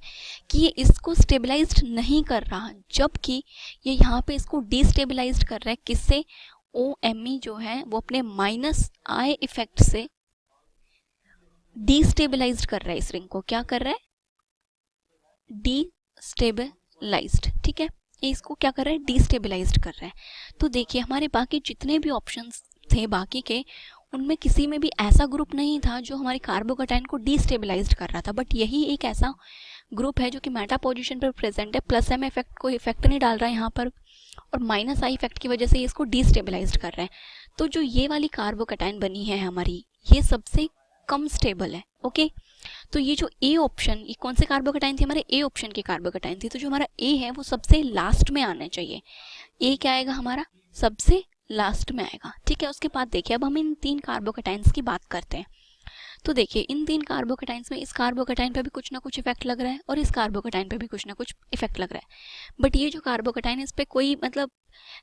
कि ये इसको स्टेबलाइज्ड नहीं कर रहा, जबकि ये यहाँ पे इसको डिस्टेबलाइज्ड कर रहा है। किससे, OMe जो है वो अपने माइनस I इफेक्ट से डिस्टेबलाइज्ड कर रहा है। इस रिंग को क्या कर रहा है, डिस्टेबलाइज्ड। ठीक है, ये इसको क्या कर रहा है, डिस्टेबलाइज्ड कर रहा है। तो देखिए हमारे बाकी जितने भी ऑप्शंस थे बाकी के उनमें किसी में भी ऐसा ग्रुप नहीं था जो हमारी कार्बोकैटायन को डिस्टेबलाइज्ड कर रहा था, बट यही एक ऐसा ग्रुप है जो कि मेटा पोजीशन पर प्रेजेंट है, प्लस M इफेक्ट को इफेक्ट नहीं डाल रहा है यहाँ पर और माइनस I इफेक्ट की वजह से ये इसको डिस्टेबलाइज्ड कर रहा है। तो जो ये वाली कार्बोकैटायन बनी है हमारी ये सबसे कम स्टेबल है। ओके, तो ये जो ए ऑप्शन, ये कौन से कार्बोकेटाइन थी, हमारे ए ऑप्शन की कार्बोकेटाइन थी, तो जो हमारा ए है वो सबसे लास्ट में आना चाहिए। ए क्या आएगा हमारा, सबसे लास्ट में आएगा, ठीक है। उसके बाद देखिए अब हम इन 3 कार्बोकेटाइन्स की बात करते हैं। तो देखिए इन 3 कार्बोकेटाइन्स में इस कार्बोकेटाइन पे भी कुछ ना कुछ इफेक्ट लग रहा है और इस कार्बोकेटाइन पे भी कुछ ना कुछ इफेक्ट लग रहा है, बट ये जो कार्बोकेटाइन इस पे कोई मतलब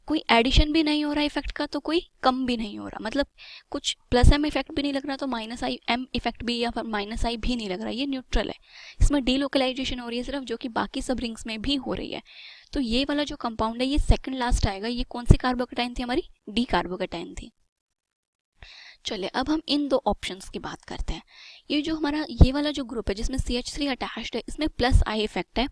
कोई एडिशन भी नहीं हो रहा इफेक्ट का, तो कोई कम भी नहीं हो रहा, मतलब कुछ प्लस एम इफेक्ट भी नहीं लग रहा, तो माइनस आई एम इफेक्ट भी या फिर माइनस आई भी नहीं लग रहा, ये न्यूट्रल है। इसमें डीलोकलाइजेशन हो रही है सिर्फ, जो कि बाकी सब रिंग्स में भी हो रही है। तो ये वाला जो कंपाउंड है ये सेकंड लास्ट आएगा। ये कौन सी कार्बोकेटाइन थी, हमारी डी कार्बोकेटाइन थी। चलिए अब हम इन 2 ऑप्शंस की बात करते हैं। ये जो हमारा ये वाला जो ग्रुप है जिसमें CH3 अटैच्ड है, इसमें प्लस आई इफेक्ट है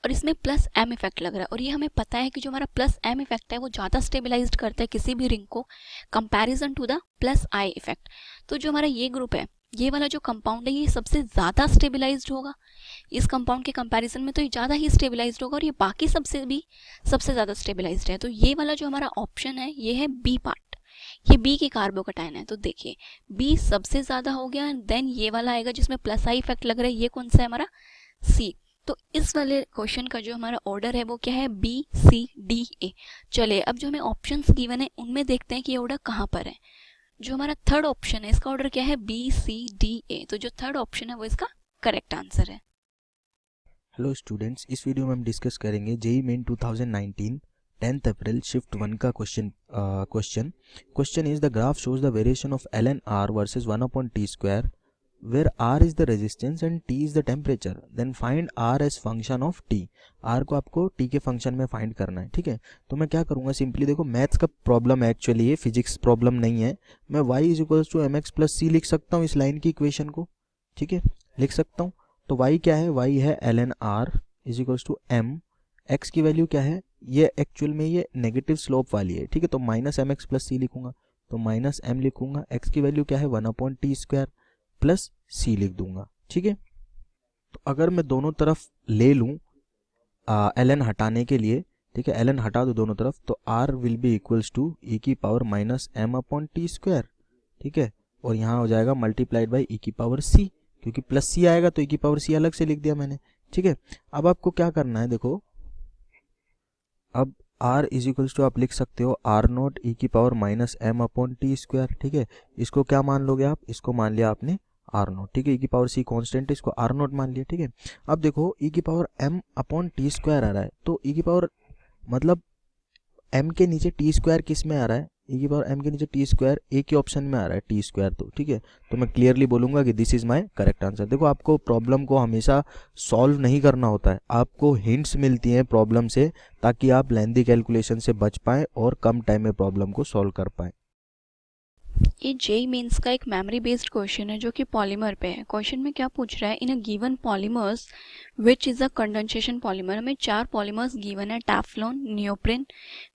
और इसमें प्लस एम इफेक्ट लग रहा है, और ये हमें पता है कि जो हमारा प्लस एम इफेक्ट है वो ज़्यादा स्टेबलाइज्ड करता है किसी भी रिंग को comparison to the plus I effect. तो जो हमारा ये ग्रुप है, ये वाला जो कंपाउंड है, ये सबसे ज़्यादा स्टेबलाइज्ड होगा इस कंपाउंड के कंपैरिजन में, तो ये ज़्यादा ही स्टेबलाइज्ड होगा और ये बाकी सबसे भी सबसे ज़्यादा स्टेबलाइज्ड है। तो ये वाला जो हमारा ऑप्शन है ये है बी पार्ट, ये बी की कार्बोकेटाइन है। तो देखिए बी सबसे ज़्यादा हो गया, देन ये वाला आएगा जिसमें प्लस आई इफेक्ट लग रहा है, ये कौन सा है हमारा सी। तो इस वाले क्वेश्चन का जो हमारा ऑर्डर है वो क्या है, बी सी डी ए। चलिए अब जो हमें ऑप्शंस गिवन है उनमें देखते हैं कि ये ऑर्डर कहाँ पर है। जो हमारा थर्ड ऑप्शन है इसका ऑर्डर क्या है, बी सी डी ए। तो जो थर्ड ऑप्शन है वो इसका करेक्ट आंसर है। हेलो स्टूडेंट्स, इस वीडियो में हम डिस्कस करेंगे जेईई मेन 2019 10th अप्रैल शिफ्ट 1 का question is the graph shows the variation of ln r versus 1/t square where r is the resistance and t is the temperature, then find r as function of t। r को आपको t के function में find करना है, ठीक है। तो मैं क्या करूँगा, सिंपली देखो मैथ्स का प्रॉब्लम है एक्चुअली, ये फिजिक्स प्रॉब्लम नहीं है। मैं y = mx + c लिख सकता हूँ इस लाइन की इक्वेशन को, ठीक है, लिख सकता हूँ। तो y क्या है, y है ln r = m, x की वैल्यू क्या है, ये एक्चुअल में ये नेगेटिव स्लोप वाली है, ठीक है। तो -mx + c लिखूंगा, तो -m लिखूंगा, x की वैल्यू क्या है 1/t स्क्वायर प्लस c लिख दूंगा, ठीक है। तो अगर मैं दोनों तरफ ले लूँ ln हटाने के लिए, ठीक है, ln हटा दो दोनों तरफ, तो r will be equals to e⁻m/t square, ठीक है, और यहाँ हो जाएगा मल्टीप्लाइड बाई e⁻c, क्योंकि प्लस c आएगा तो e⁻c अलग से लिख दिया मैंने, ठीक है। अब आपको क्या करना है, देखो अब r = आप लिख सकते हो r0 e⁻m/t स्क्वायर, ठीक है। इसको क्या मान लोगे आप, इसको मान लिया आपने r0, ठीक है, e⁻c कांस्टेंट है, इसको r0 मान लिया, ठीक है। अब देखो e⁻m/t स्क्वायर आ रहा है, तो मतलब m के नीचे t स्क्वायर किस में आ रहा है, e⁻m के नीचे t स्क्वायर ए के ऑप्शन में आ रहा है, t स्क्वायर, तो ठीक है। तो मैं क्लियरली बोलूँगा कि this is my correct answer. देखो आपको प्रॉब्लम को हमेशा सॉल्व नहीं करना होता है, आपको हिंट्स मिलती हैं प्रॉब्लम से, ताकि आप लेंथी कैलकुलेशन से बच पाएँ और कम टाइम में प्रॉब्लम को सॉल्व कर पाएँ। ये जेईई मेंस का एक मेमोरी बेस्ड क्वेश्चन है जो कि पॉलीमर पे है। क्वेश्चन में क्या पूछ रहा है, in a given polymers which is a condensation polymer. हमें 4 पॉलीमर्स गिवन है, टैफ्लॉन, नियोप्रिन,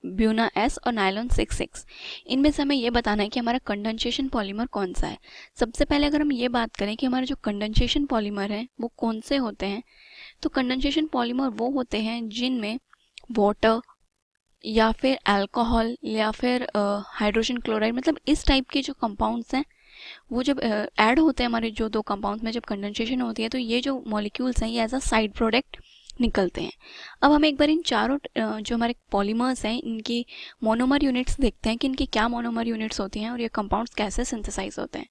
ब्यूना एस और नायलॉन 66। इनमें से हमें ये बताना है कि हमारा कंडेंसेशन पॉलीमर कौन सा है। सबसे पहले अगर हम ये बात करें कि हमारे जो कंडेंसेशन पॉलीमर है वो कौन से होते हैं, तो कंडेंसेशन पॉलीमर वो होते हैं जिनमें वाटर या फिर अल्कोहल या फिर हाइड्रोजन क्लोराइड, मतलब इस टाइप के जो कंपाउंड्स हैं वो जब ऐड होते हैं हमारे जो 2 कंपाउंड्स में, जब कंडेंसेशन होती है तो ये जो मॉलिक्यूल्स हैं ये एज अ साइड प्रोडक्ट निकलते हैं। अब हम एक बार इन चारों जो हमारे पॉलीमर्स हैं इनकी मोनोमर यूनिट्स देखते हैं कि इनकी क्या मोनोमर यूनिट्स होती हैं और ये कंपाउंड्स कैसे सिंथेसाइज होते हैं।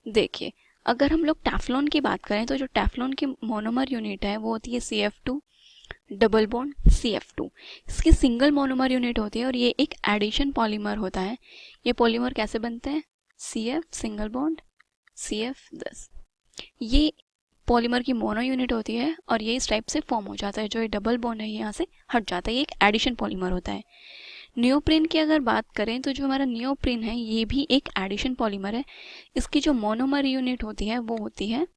देखिए अगर हम लोग टैफ्लॉन की बात करें तो जो टैफ्लॉन की मोनोमर यूनिट है वो होती है CF2 डबल बॉन्ड CF2। इसकी सिंगल मोनोमर यूनिट होती है और ये एक एडिशन पॉलीमर होता है। ये पॉलीमर कैसे बनते हैं, CF single bond CF this। ये पॉलीमर की मोनो यूनिट होती है और ये इस टाइप से फॉर्म हो जाता है, जो ये डबल बॉन्ड है यहाँ से हट जाता है, ये एक एडिशन पॉलीमर होता है। नियोप्रिन की अगर बात करें तो जो हमारा नियोप्रिन है ये भी एक एडिशन पॉलीमर है। इसकी जो मोनोमर यूनिट होती है वो होती है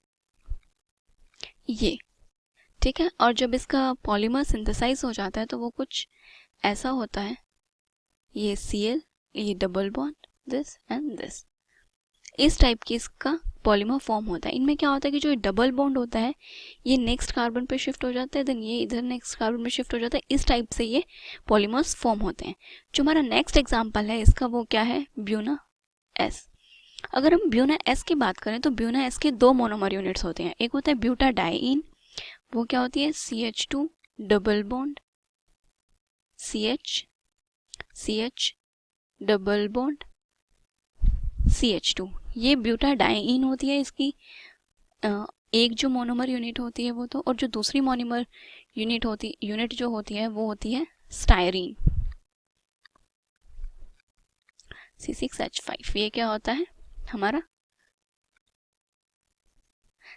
ये, ठीक है। और जब इसका पॉलीमर सिंथेसाइज हो जाता है तो वो कुछ ऐसा होता है, ये Cl, ये double bond this and this, इस टाइप की इसका पॉलीमर फॉर्म होता है। इनमें क्या होता है कि जो डबल बॉन्ड होता है ये नेक्स्ट कार्बन पे शिफ्ट हो जाता है, देन ये इधर नेक्स्ट कार्बन पे शिफ्ट हो जाता है, इस टाइप से ये पॉलीमर्स फॉर्म होते हैं। जो हमारा नेक्स्ट एग्जांपल है इसका वो क्या है, ब्यूना एस। अगर हम ब्यूना एस की बात करें तो ब्यूना एस के 2 मोनोमर यूनिट्स होते हैं। एक होता है ब्यूटाडाइईन, वो क्या होती है CH2 double bond CH double bond CH2, ये ब्यूटाडाइईन होती है। इसकी एक जो मोनोमर यूनिट होती है वो तो, और जो दूसरी मोनोमर यूनिट जो होती है वो होती है स्टायरीन C6H5। ये क्या होता है हमारा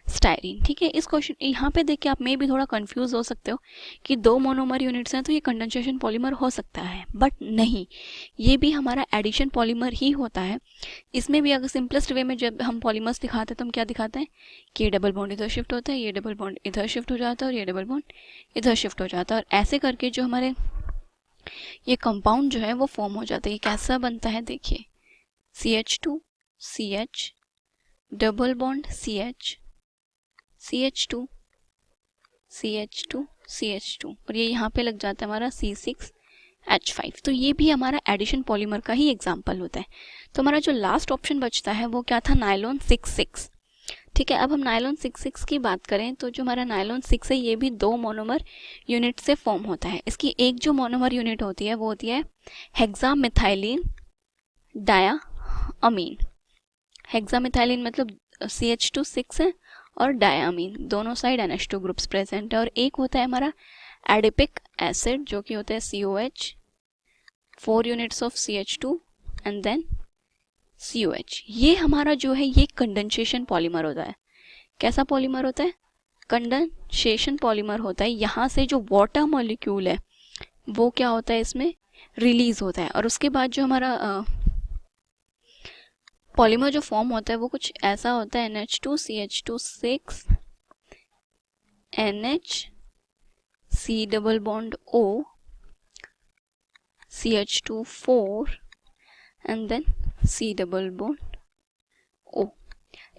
स्टायरीन, ठीक है। इस क्वेश्चन यहाँ पे देख के आप में भी थोड़ा कंफ्यूज हो सकते हो कि 2 मोनोमर यूनिट्स हैं तो ये कंडेंसेशन पॉलीमर हो सकता है, बट नहीं, ये भी हमारा एडिशन पॉलीमर ही होता है। इसमें भी अगर सिंपलेस्ट वे में जब हम पॉलीमर्स दिखाते हैं तो हम क्या दिखाते हैं कि ये डबल बॉन्ड इधर शिफ्ट होता है, ये डबल बॉन्ड इधर शिफ्ट हो जाता है और ये डबल बॉन्ड इधर शिफ्ट हो जाता है, और ऐसे करके जो हमारे ये कंपाउंड जो है वो फॉर्म हो जाता है। ये कैसा बनता है देखिए, CH2 CH double bond CH2 CH2 और ये यहाँ पे लग जाता है हमारा C6H5। तो ये भी हमारा एडिशन पॉलीमर का ही एग्जाम्पल होता है। तो हमारा जो लास्ट ऑप्शन बचता है वो क्या था, नायलॉन 6,6। ठीक है, अब हम नायलॉन 6,6 की बात करें तो जो हमारा नायलॉन 6 है ये भी 2 मोनोमर यूनिट से फॉर्म होता है। इसकी एक जो मोनोमर यूनिट होती है वो होती है हेक्सामिथाइलिन डायामीन। हेक्सामिथाइलिन मतलब CH2 6 है और डायामीन, दोनों साइड NH2 ग्रुप्स प्रेजेंट है। और एक होता है हमारा एडिपिक एसिड जो कि होता है COH, 4 units of CH2 and then COH। ये हमारा जो है ये कंडेंसेशन पॉलीमर होता है। कैसा पॉलीमर होता है, कंडेंसेशन पॉलीमर होता है। यहाँ से जो वाटर मॉलिक्यूल है वो क्या होता है इसमें रिलीज होता है, और उसके बाद जो हमारा पॉलीमर जो फॉर्म होता है वो कुछ ऐसा होता है, NH2 CH2 6 NH C double bond O CH2 4 and then C double bond O।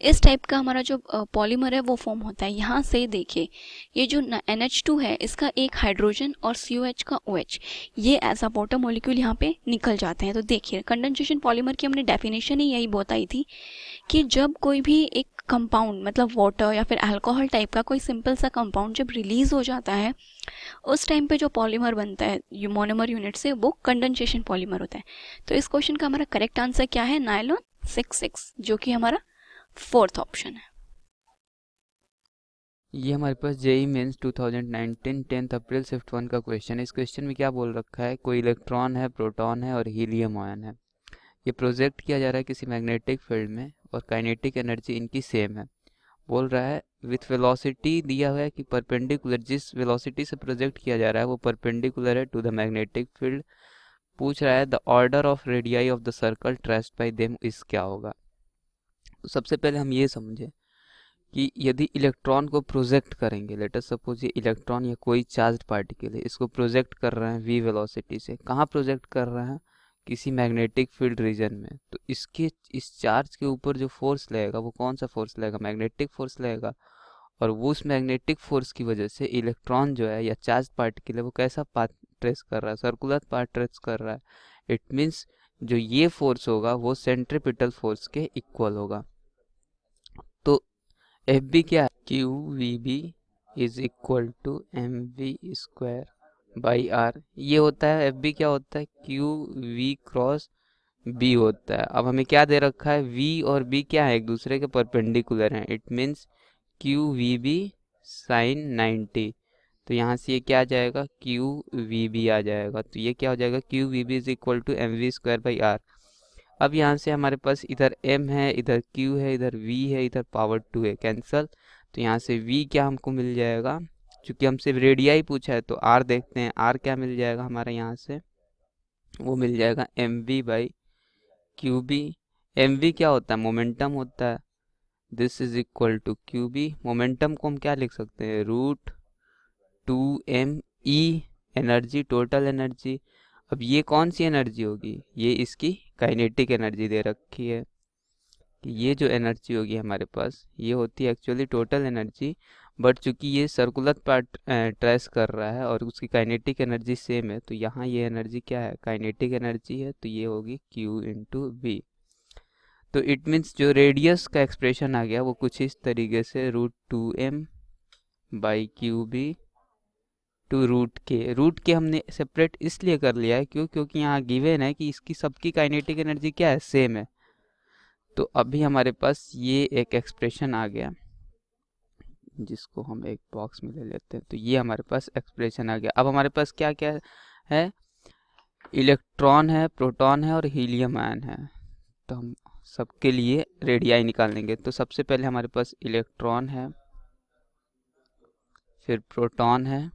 इस टाइप का हमारा जो पॉलीमर है वो फॉर्म होता है। यहाँ से देखिए ये जो NH2 है इसका एक हाइड्रोजन और COH का OH, ये एज अ वाटर मॉलिक्यूल यहाँ पे निकल जाते हैं। तो देखिए कंडेंसेशन पॉलीमर की हमने डेफिनेशन ही यही बताई थी कि जब कोई भी एक कंपाउंड मतलब वाटर या फिर अल्कोहल टाइप का कोई सिंपल सा कंपाउंड जब रिलीज हो जाता है उस टाइम पे जो पॉलीमर बनता है मोनोमर यूनिट से वो कंडेंसेशन पॉलीमर होता है। तो इस क्वेश्चन का हमारा करेक्ट आंसर क्या है, नायलॉन 6,6, जो कि हमारा 4th ऑप्शन है। ये हमारे पास जेई मेंस 2019 10 अप्रैल शिफ्ट 1 का क्वेश्चन है। इस क्वेश्चन में क्या बोल रखा है, कोई इलेक्ट्रॉन है, प्रोटॉन है और हीलियम आयन है। ये प्रोजेक्ट किया जा रहा है किसी मैग्नेटिक फील्ड में और काइनेटिक एनर्जी इनकी सेम है। बोल रहा है विथ वेलोसिटी दिया हुआ है कि परपेंडिकुलर, जिस वेलोसिटी से प्रोजेक्ट किया जा रहा है वो परपेंडिकुलर है टू द मैग्नेटिक फील्ड। पूछ रहा है the order of radii of the circle traced bye them इस क्या होगा। तो सबसे पहले हम ये समझें कि यदि इलेक्ट्रॉन को प्रोजेक्ट करेंगे, लेट अस सपोज ये इलेक्ट्रॉन या कोई चार्ज्ड पार्टिकल है, इसको प्रोजेक्ट कर रहे हैं v वेलोसिटी से, कहाँ प्रोजेक्ट कर रहे हैं, किसी मैग्नेटिक फील्ड रीजन में। तो इसके इस चार्ज के ऊपर जो फोर्स लगेगा वो कौन सा फोर्स लगेगा, मैग्नेटिक फोर्स लगेगा। और वो उस मैग्नेटिक फोर्स की वजह से इलेक्ट्रॉन जो है या चार्ज पार्टिकल है वो कैसा पाथ ट्रेस कर रहा है, सर्कुलर पाथ ट्रेस कर रहा है। इट मीन्स जो ये फोर्स होगा वो सेंट्रीपिटल फोर्स के इक्वल होगा। तो एफ बी क्या है, Q V B is equal to mv² by R. ये होता है एफ बी क्या होता है, क्यू वी क्रॉस बी होता है। अब हमें क्या दे रखा है, v और b क्या है, एक दूसरे के परपेंडिकुलर हैं। It means Q V B sine 90। तो यहाँ से ये क्या आ जाएगा, क्यू वी बी आ जाएगा। तो ये क्या हो जाएगा, Q V B is equal to mv² by R. अब यहाँ से हमारे पास इधर m है, इधर q है, इधर v है, इधर पावर 2 है, कैंसल। तो यहाँ से v क्या हमको मिल जाएगा, चूँकि हमसे रेडियाई पूछा है तो r देखते हैं, r क्या मिल जाएगा हमारा यहाँ से, वो मिल जाएगा mv by Q B. mv क्या होता है, मोमेंटम होता है। This is equal to Q B. Momentum को हम क्या लिख सकते हैं, √2m/e, एनर्जी, टोटल एनर्जी। अब ये कौन सी एनर्जी होगी, ये इसकी काइनेटिक एनर्जी दे रखी है कि ये जो एनर्जी होगी हमारे पास ये होती है एक्चुअली टोटल एनर्जी, बट चूंकि ये सर्कुलर पार्ट ट्रेस कर रहा है और उसकी काइनेटिक एनर्जी सेम है तो यहाँ ये एनर्जी क्या है, काइनेटिक एनर्जी है, तो ये होगी Q इंटू V। तो इट मीन्स जो रेडियस का एक्सप्रेशन आ गया वो कुछ इस तरीके से √2m/cube टू रूट के हमने सेपरेट इसलिए कर लिया है क्योंकि यहाँ गिवन है कि इसकी सबकी काइनेटिक एनर्जी क्या है, सेम है। तो अभी हमारे पास ये एक एक्सप्रेशन आ गया जिसको हम एक बॉक्स में ले लेते हैं। तो ये हमारे पास एक्सप्रेशन आ गया। अब हमारे पास क्या क्या है, इलेक्ट्रॉन है, प्रोटॉन है और हीलियम आयन है। तो हम सबके लिए रेडियाई निकालेंगे। तो सबसे पहले हमारे पास इलेक्ट्रॉन है, फिर प्रोटॉन है,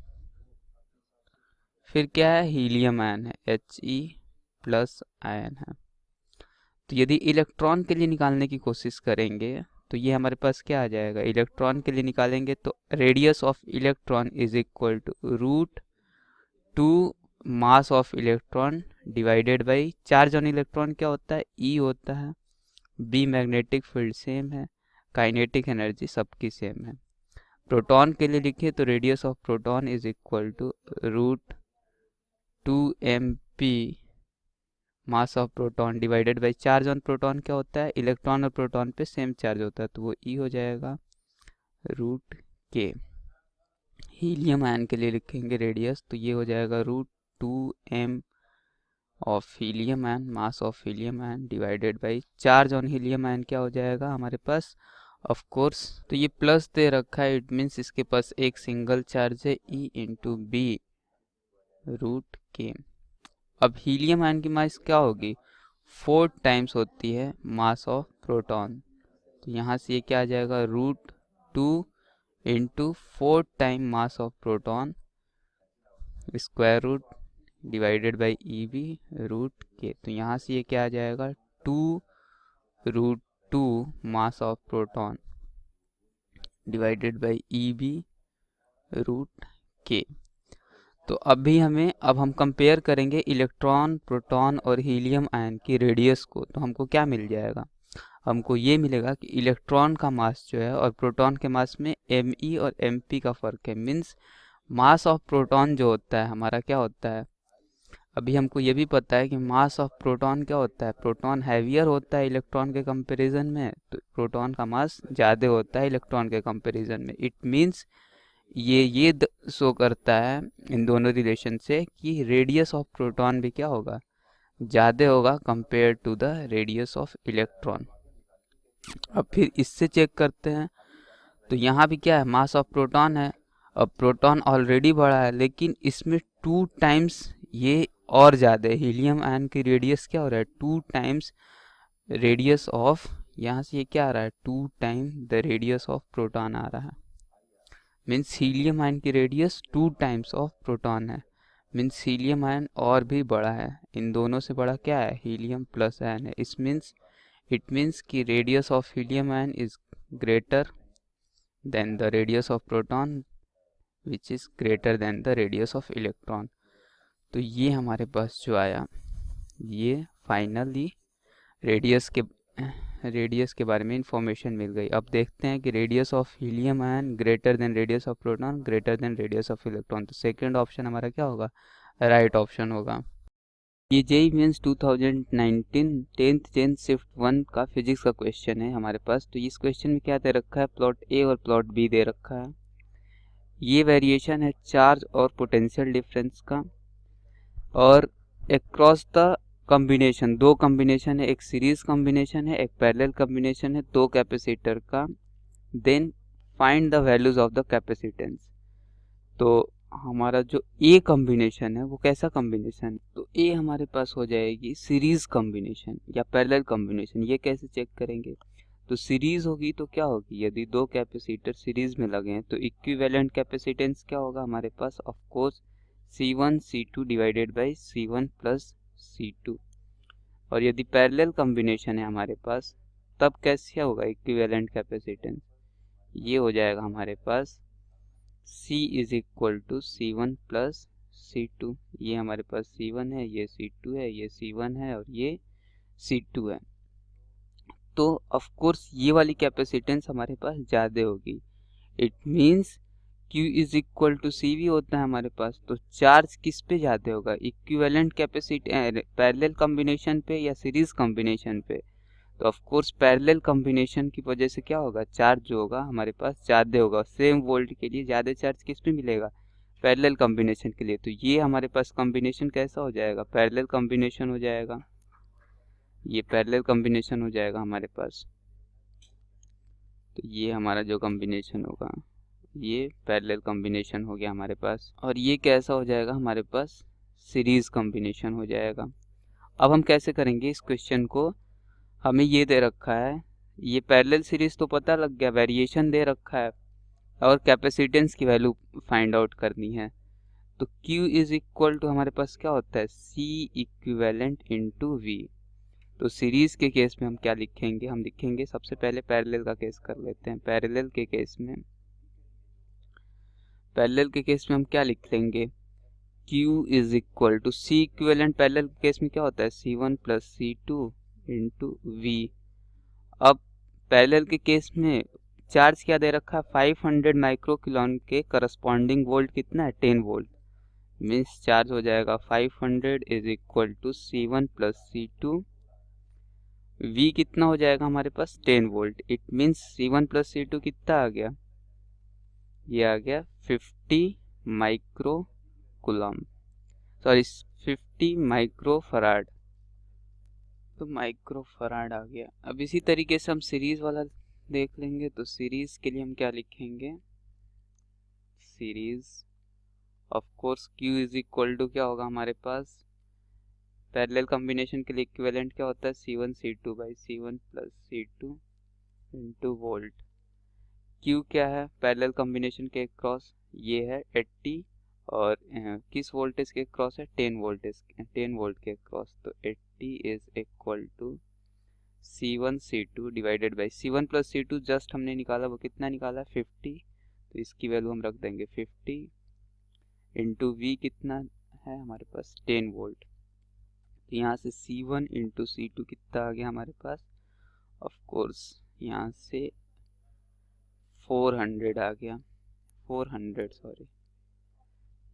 फिर क्या है, हीलियम आयन है, He+ आयन है। तो यदि इलेक्ट्रॉन के लिए निकालने की कोशिश करेंगे तो ये हमारे पास क्या आ जाएगा, इलेक्ट्रॉन के लिए निकालेंगे तो radius of electron is equal to √2 mass of electron divided by charge on electron क्या होता है, E होता है, B मैग्नेटिक फील्ड सेम है, काइनेटिक एनर्जी सबकी सेम है। प्रोटॉन के लिए लिखे तो radius of proton is equal to √2mp mass of proton divided by charge on proton क्या होता है, इलेक्ट्रॉन और प्रोटॉन पे सेम चार्ज होता है तो वो E हो जाएगा √k। हीलियम आयन के लिए लिखेंगे रेडियस तो ये हो जाएगा √2m of helium ion, mass of helium ion divided by charge on helium ion क्या हो जाएगा हमारे पास, ऑफ कोर्स तो ये प्लस दे रखा है, इट मीन्स इसके पास एक सिंगल चार्ज है E × B √k। अब हीलियम आयन की मास क्या होगी, 4 टाइम्स होती है मास ऑफ प्रोटॉन। तो यहाँ से ये क्या आ जाएगा, √2 × 4 time mass of proton square root divided by EB √k। तो यहाँ से ये क्या आ जाएगा, 2√2 मास of proton divided by EB √k। तो अब हम कंपेयर करेंगे इलेक्ट्रॉन, प्रोटॉन और हीलियम आयन की रेडियस को। तो हमको क्या मिल जाएगा, हमको ये मिलेगा कि इलेक्ट्रॉन का मास जो है और प्रोटॉन के मास में Me और Mp का फ़र्क है। मीन्स मास ऑफ प्रोटॉन जो होता है हमारा क्या होता है, अभी हमको ये भी पता है कि मास ऑफ प्रोटॉन क्या होता है, प्रोटॉन हैवियर होता है इलेक्ट्रॉन के कंपैरिजन में, तो प्रोटॉन का मास ज़्यादा होता है इलेक्ट्रॉन के कंपैरिजन में। इट मीन्स ये शो करता है इन दोनों रिलेशन से कि रेडियस ऑफ प्रोटॉन भी क्या होगा, ज़्यादा होगा compare to the radius of electron. अब फिर इससे चेक करते हैं तो यहाँ भी क्या है, मास ऑफ प्रोटॉन है। अब प्रोटॉन ऑलरेडी बड़ा है लेकिन इसमें 2 टाइम्स ये और ज़्यादा है, हीलियम आयन की रेडियस क्या हो रहा है, 2 टाइम्स रेडियस ऑफ, यहाँ से ये क्या आ रहा है, 2 time the radius of proton आ रहा है। मीन्स हीलियम आयन की रेडियस 2 टाइम्स ऑफ प्रोटॉन है। मीन्स हीलियम आयन और भी बड़ा है, इन दोनों से बड़ा क्या है, हीलियम प्लस आयन है। इट मीन्स कि radius of helium ion is greater than the radius of proton which is greater than the radius of electron. तो ये हमारे पास जो आया, ये फाइनली रेडियस के बारे में इंफॉर्मेशन मिल गई। अब देखते हैं कि radius of helium ion greater than radius of proton greater than radius of electron. तो सेकंड ऑप्शन हमारा क्या होगा, राइट ऑप्शन होगा। ये JEE मेंस 2019 10th जेन शिफ्ट 1 का फिजिक्स का क्वेश्चन है हमारे पास। तो इस क्वेश्चन में क्या दे रखा है, प्लॉट A और प्लॉट B दे रखा है। ये वेरिएशन है चार्ज और पोटेंशियल डिफरेंस का, और अक्रॉस द कॉम्बिनेशन, 2 कॉम्बिनेशन है, एक सीरीज कॉम्बिनेशन है, एक पैरेलल कॉम्बिनेशन है 2 कैपेसिटर का। Then find the values of the capacitance. तो हमारा जो A कॉम्बिनेशन है वो कैसा कॉम्बिनेशन है, तो A हमारे पास हो जाएगी सीरीज कॉम्बिनेशन या पैरेलल कॉम्बिनेशन। ये कैसे चेक करेंगे, तो सीरीज होगी तो क्या होगी, यदि 2 कैपेसिटर सीरीज में लगे हैं तो इक्विवेलेंट कैपेसिटेंस क्या होगा हमारे पास, of course C1 C2 divided by C1 plus C2। और यदि पैरेलल कॉम्बिनेशन है हमारे पास तब कैसे होगा इक्विवेलेंट कैपेसिटेंस, ये हो जाएगा हमारे पास C is equal to C1 plus C2। ये हमारे पास C1 है, ये C2 है, ये C1 है और ये C2 है। तो ऑफ कोर्स ये वाली कैपेसिटेंस हमारे पास ज़्यादा होगी। It means Q is equal to CV होता है हमारे पास। तो चार्ज किस पे ज़्यादा होगा, इक्विवेलेंट कैपेसिटी पैरेलल कॉम्बिनेशन पे या सीरीज कॉम्बिनेशन पे। तो ऑफ कोर्स पैरेलल कॉम्बिनेशन की वजह से क्या होगा, चार्ज जो होगा हमारे पास ज़्यादा होगा, सेम वोल्ट के लिए ज़्यादा चार्ज किस पे मिलेगा, पैरेलल कॉम्बिनेशन के लिए। तो ये हमारे पास कॉम्बिनेशन कैसा हो जाएगा, पैरेलल कॉम्बिनेशन हो जाएगा, ये पैरेलल कॉम्बिनेशन हो जाएगा हमारे पास। तो ये हमारा जो कॉम्बिनेशन होगा ये पैरेलल कॉम्बिनेशन हो गया हमारे पास। और ये कैसा हो जाएगा हमारे पास, सीरीज कॉम्बिनेशन हो जाएगा। अब हम कैसे करेंगे इस क्वेश्चन को, हमें ये दे रखा है, ये पैरेलल सीरीज तो पता लग गया, वेरिएशन दे रखा है और कैपेसिटेंस की वैल्यू फाइंड आउट करनी है। तो Q इज इक्वल टू हमारे पास क्या होता है, C इक्विवेलेंट इंटू V। तो सीरीज के केस में हम क्या लिखेंगे, हम लिखेंगे सबसे पहले पैरेलल का केस कर लेते हैं। पैरेलल के केस में हम क्या लिख लेंगे, Q is equal to C equivalent parallel के केस में क्या होता है, C1 plus C2 into V। अब पैरेलल के केस में चार्ज क्या दे रखा है, 500 माइक्रो किलोन के करस्पॉन्डिंग वोल्ट कितना है, 10 वोल्ट। मीन्स चार्ज हो जाएगा 500 is equal to C1 plus C2, V कितना हो जाएगा हमारे पास 10 volt. It means C1 plus C2 कितना आ गया, ये आ गया 50 micro coulomb, sorry 50 micro farad. तो माइक्रो फराड आ गया। अब इसी तरीके से हम सीरीज वाला देख लेंगे। तो सीरीज के लिए हम क्या लिखेंगे, series of course Q is equal to क्या होगा हमारे पास, पैरेलल कॉम्बिनेशन के लिए इक्विवेलेंट क्या होता है, C1 C2 by C1 plus C2 into volt. Q क्या है पैरेलल कॉम्बिनेशन के क्रॉस, ये है 80 और किस वोल्टेज के क्रॉस है, 10 वोल्ट के क्रॉस। तो 80 is equal to C1 C2 divided by C1 plus C2 just हमने निकाला, वो कितना निकाला 50, तो इसकी वैल्यू हम रख देंगे 50 इंटू V कितना है हमारे पास 10 वोल्ट। तो यहाँ से C1 इंटू C2 कितना आ गया हमारे पास, ऑफ कोर्स यहाँ से 400 आ गया, 400 सॉरी।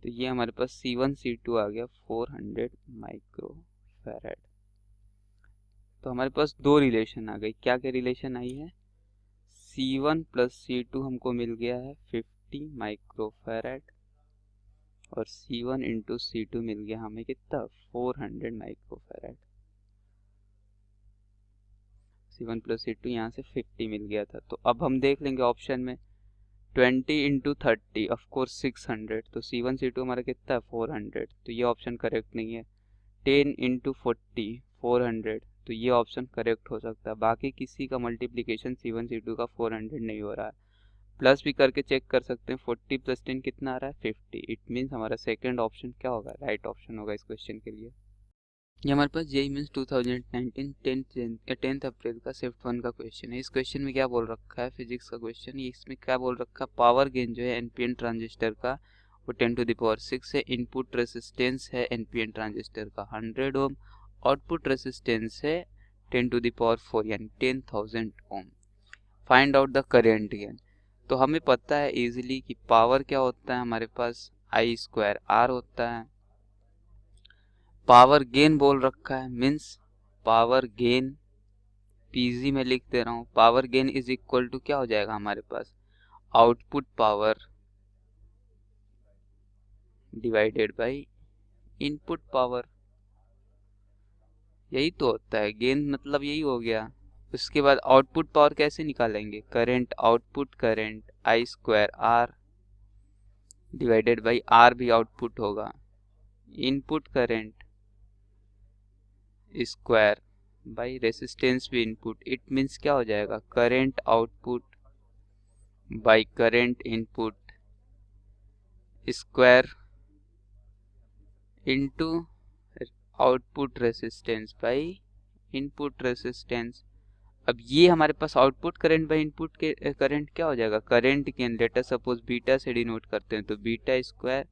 तो ये हमारे पास C1 C2 आ गया 400 माइक्रो फैराड। तो हमारे पास दो रिलेशन आ गई, क्या क्या रिलेशन आई है, C1 प्लस C2 हमको मिल गया है 50 माइक्रो फैराड और C1 इंटू C2 मिल गया हमें कितना 400 micro farad. C1 plus C2 यहाँ से 50 मिल गया था। तो अब हम देख लेंगे ऑप्शन में 20 इंटू 30 ऑफ कोर्स 600, तो C1 C2 हमारा कितना है 400, तो ये ऑप्शन करेक्ट नहीं है। 10 इंटू 40 400, तो ये ऑप्शन करेक्ट हो सकता है। बाकी किसी का मल्टीप्लिकेशन C1 C2 का 400 नहीं हो रहा है। प्लस भी करके चेक कर सकते हैं, 40 प्लस 10 कितना आ रहा है 50। इट मीन्स हमारा सेकंड ऑप्शन क्या होगा, राइट ऑप्शन होगा इस क्वेश्चन के लिए। ये हमारे पास जेईई मीन्स 2019 10 अप्रैल का शिफ्ट 1 का क्वेश्चन है। इस क्वेश्चन में क्या बोल रखा है, फिजिक्स का क्वेश्चन, इसमें क्या बोल रखा है, पावर गेन जो है एनपीएन ट्रांजिस्टर का वो 10⁶ है, इनपुट रेसिस्टेंस है एनपीएन ट्रांजिस्टर का 100 ओम, आउटपुट रेसिस्टेंस है 10⁴ यानी 10,000 ohm. Find out the current gain. तो हमें पता है इजीली कि पावर क्या होता है हमारे पास I²R होता है। पावर गेन बोल रखा है मीन्स पावर गेन पीजी में लिख दे रहा हूँ। Power gain is equal to क्या हो जाएगा हमारे पास, output power divided by input power, यही तो होता है गेन, मतलब यही हो गया। उसके बाद आउटपुट पावर कैसे निकालेंगे, current output current I²R divided by R भी आउटपुट होगा, input current square by resistance भी इनपुट। इट मीन्स क्या हो जाएगा, current output by current input square into output resistance by input resistance. अब ये हमारे पास आउटपुट करंट बाय इनपुट के करंट क्या हो जाएगा, current gain letter suppose beta से डिनोट करते हैं, तो beta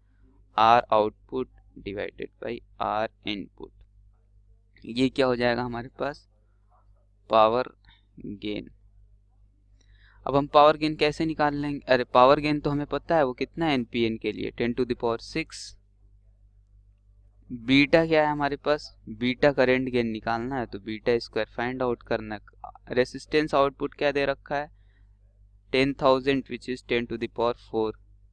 R output divided by R input. ये क्या हो जाएगा हमारे पास, पावर गेन। अब हम पावर गेन कैसे निकाल लेंगे, अरे पावर गेन तो हमें पता है वो कितना है एनपीएन के लिए 10⁶ बीटा क्या है हमारे पास, बीटा करंट गेन निकालना है तो बीटा स्क्वायर फाइंड आउट करना है। रेसिस्टेंस आउटपुट क्या दे रखा है 10,000 which is 10 to the power 4।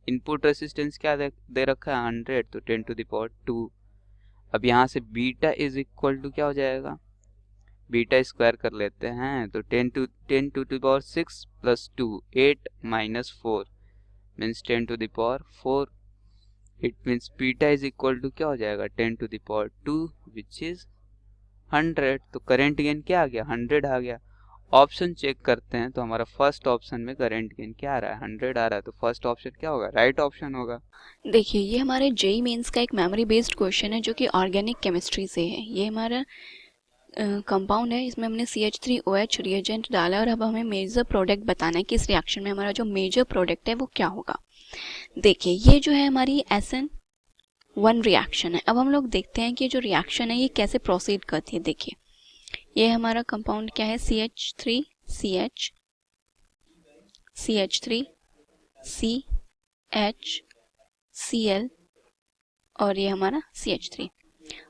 Input resistance क्या दे रखा है 100 तो 10 टू द पावर 2। अब यहाँ से बीटा इज इक्वल टू क्या हो जाएगा, बीटा स्क्वायर कर लेते हैं तो 10 to the power 6 plus 2 8 minus 4 means 10 to the power 4। It means beta is equal to क्या हो जाएगा 10 to the power 2 which is 100। तो करंट गेन क्या आ गया 100 आ गया। ऑप्शन चेक करते हैं तो हमारा फर्स्ट ऑप्शन में करंट गेन क्या आ रहा है 100 आ रहा है, तो फर्स्ट ऑप्शन क्या होगा, राइट ऑप्शन होगा। देखिए ये हमारे जेई मेंस का एक मेमोरी बेस्ड क्वेश्चन है जो कि ऑर्गेनिक केमिस्ट्री से है। ये हमारा कंपाउंड है, इसमें हमने CH3OH रिएजेंट डाला और अब हमें मेजर प्रोडक्ट बताना है कि इस रिएक्शन में हमारा जो मेजर प्रोडक्ट है वो क्या होगा। देखिए ये जो है हमारी SN1 रिएक्शन है। अब हम लोग देखते हैं कि जो रिएक्शन है ये कैसे प्रोसीड करती है। देखिए ये हमारा कंपाउंड क्या है CH3CH CH3CHCl और ये हमारा CH3।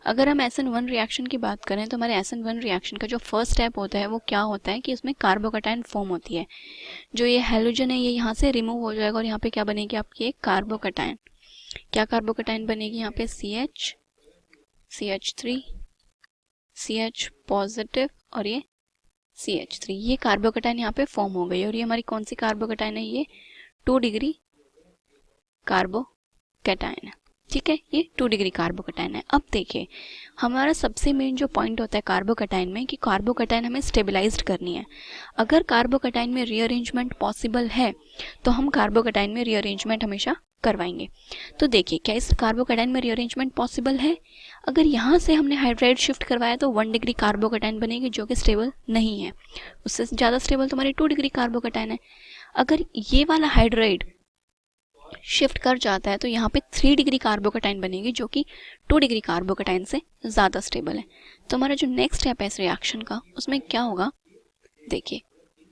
अगर हम SN1 रिएक्शन की बात करें तो हमारे SN1 रिएक्शन का जो फर्स्ट स्टेप होता है वो क्या होता है कि इसमें कार्बोकैटायन फॉर्म होती है। जो ये हैलोजन है ये यहाँ से रिमूव हो जाएगा और यहाँ पे क्या बनेगी आपकी एक कार्बोकैटायन। क्या कार्बोकैटायन बनेगी यहाँ पे CH3 CH पॉजिटिव और ये CH3। ये कार्बोकैटायन यहाँ पे फॉर्म हो गई और ये हमारी कौन सी कार्बोकैटायन है, ये 2 डिग्री कार्बोकैटायन है। ठीक है, ये 2 डिग्री कार्बोकैटायन है। अब देखिए हमारा सबसे मेन जो पॉइंट होता है कार्बोकैटायन में कि कार्बोकैटायन हमें स्टेबलाइज्ड करनी है। अगर कार्बोकैटायन में रीअरेंजमेंट पॉसिबल है तो हम कार्बोकैटायन में रीअरेंजमेंट हमेशा करवाएंगे। तो देखिए क्या इस कार्बोकैटायन में रीअरेंजमेंट पॉसिबल है। अगर यहाँ से हमने हाइड्राइड शिफ्ट करवाया तो 1 डिग्री कार्बोकैटायन बनेगी जो कि स्टेबल नहीं है। उससे ज़्यादा स्टेबल तो हमारी 2 डिग्री कार्बोकैटायन है। अगर ये वाला हाइड्राइड शिफ्ट कर जाता है तो यहाँ पे 3 डिग्री कार्बोकैटायन बनेगी जो कि 2 डिग्री कार्बोकैटायन से ज़्यादा स्टेबल है। तो हमारा जो नेक्स्ट स्टेप है इस रिएक्शन का उसमें क्या होगा, देखिए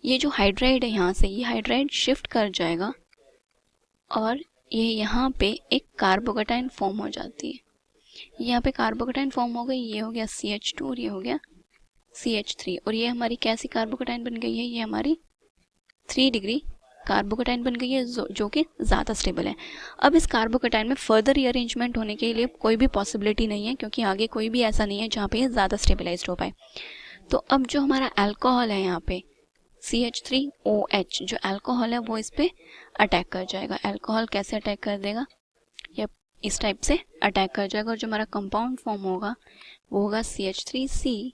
ये जो हाइड्राइड है यहाँ से ये हाइड्राइड शिफ्ट कर जाएगा और ये यहाँ पे एक कार्बोकैटायन फॉर्म हो जाती है। यहाँ पे कार्बोकैटायन फॉर्म हो गई, ये हो गया CH2 और ये हो गया CH3 और ये हमारी कैसी कार्बोकैटायन बन गई है, ये हमारी 3 डिग्री कार्बोकैटायन बन गई है जो कि ज़्यादा स्टेबल है। अब इस कार्बोकैटायन में फर्दर रीअरेंजमेंट होने के लिए कोई भी पॉसिबिलिटी नहीं है क्योंकि आगे कोई भी ऐसा नहीं है जहाँ पे ये ज़्यादा स्टेबलाइज्ड हो पाए। तो अब जो हमारा अल्कोहल है यहाँ पे CH3OH जो अल्कोहल है वो इस पर अटैक कर जाएगा। अल्कोहल कैसे अटैक कर देगा, या इस टाइप से अटैक कर जाएगा और जो हमारा कंपाउंड फॉर्म होगा वो होगा CH3C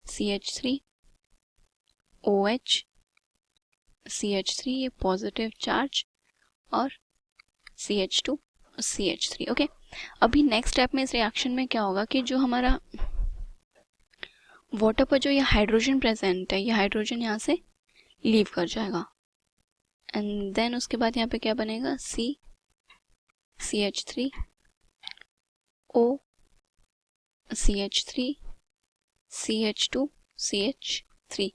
CH3OH CH3 ये पॉजिटिव चार्ज और CH2 CH3। ओके, अभी नेक्स्ट स्टेप में इस रिएक्शन में क्या होगा कि जो हमारा वाटर पर जो ये हाइड्रोजन प्रेजेंट है ये हाइड्रोजन यहाँ से लीव कर जाएगा एंड देन उसके बाद यहाँ पे क्या बनेगा CH3 O CH3 CH2 CH3।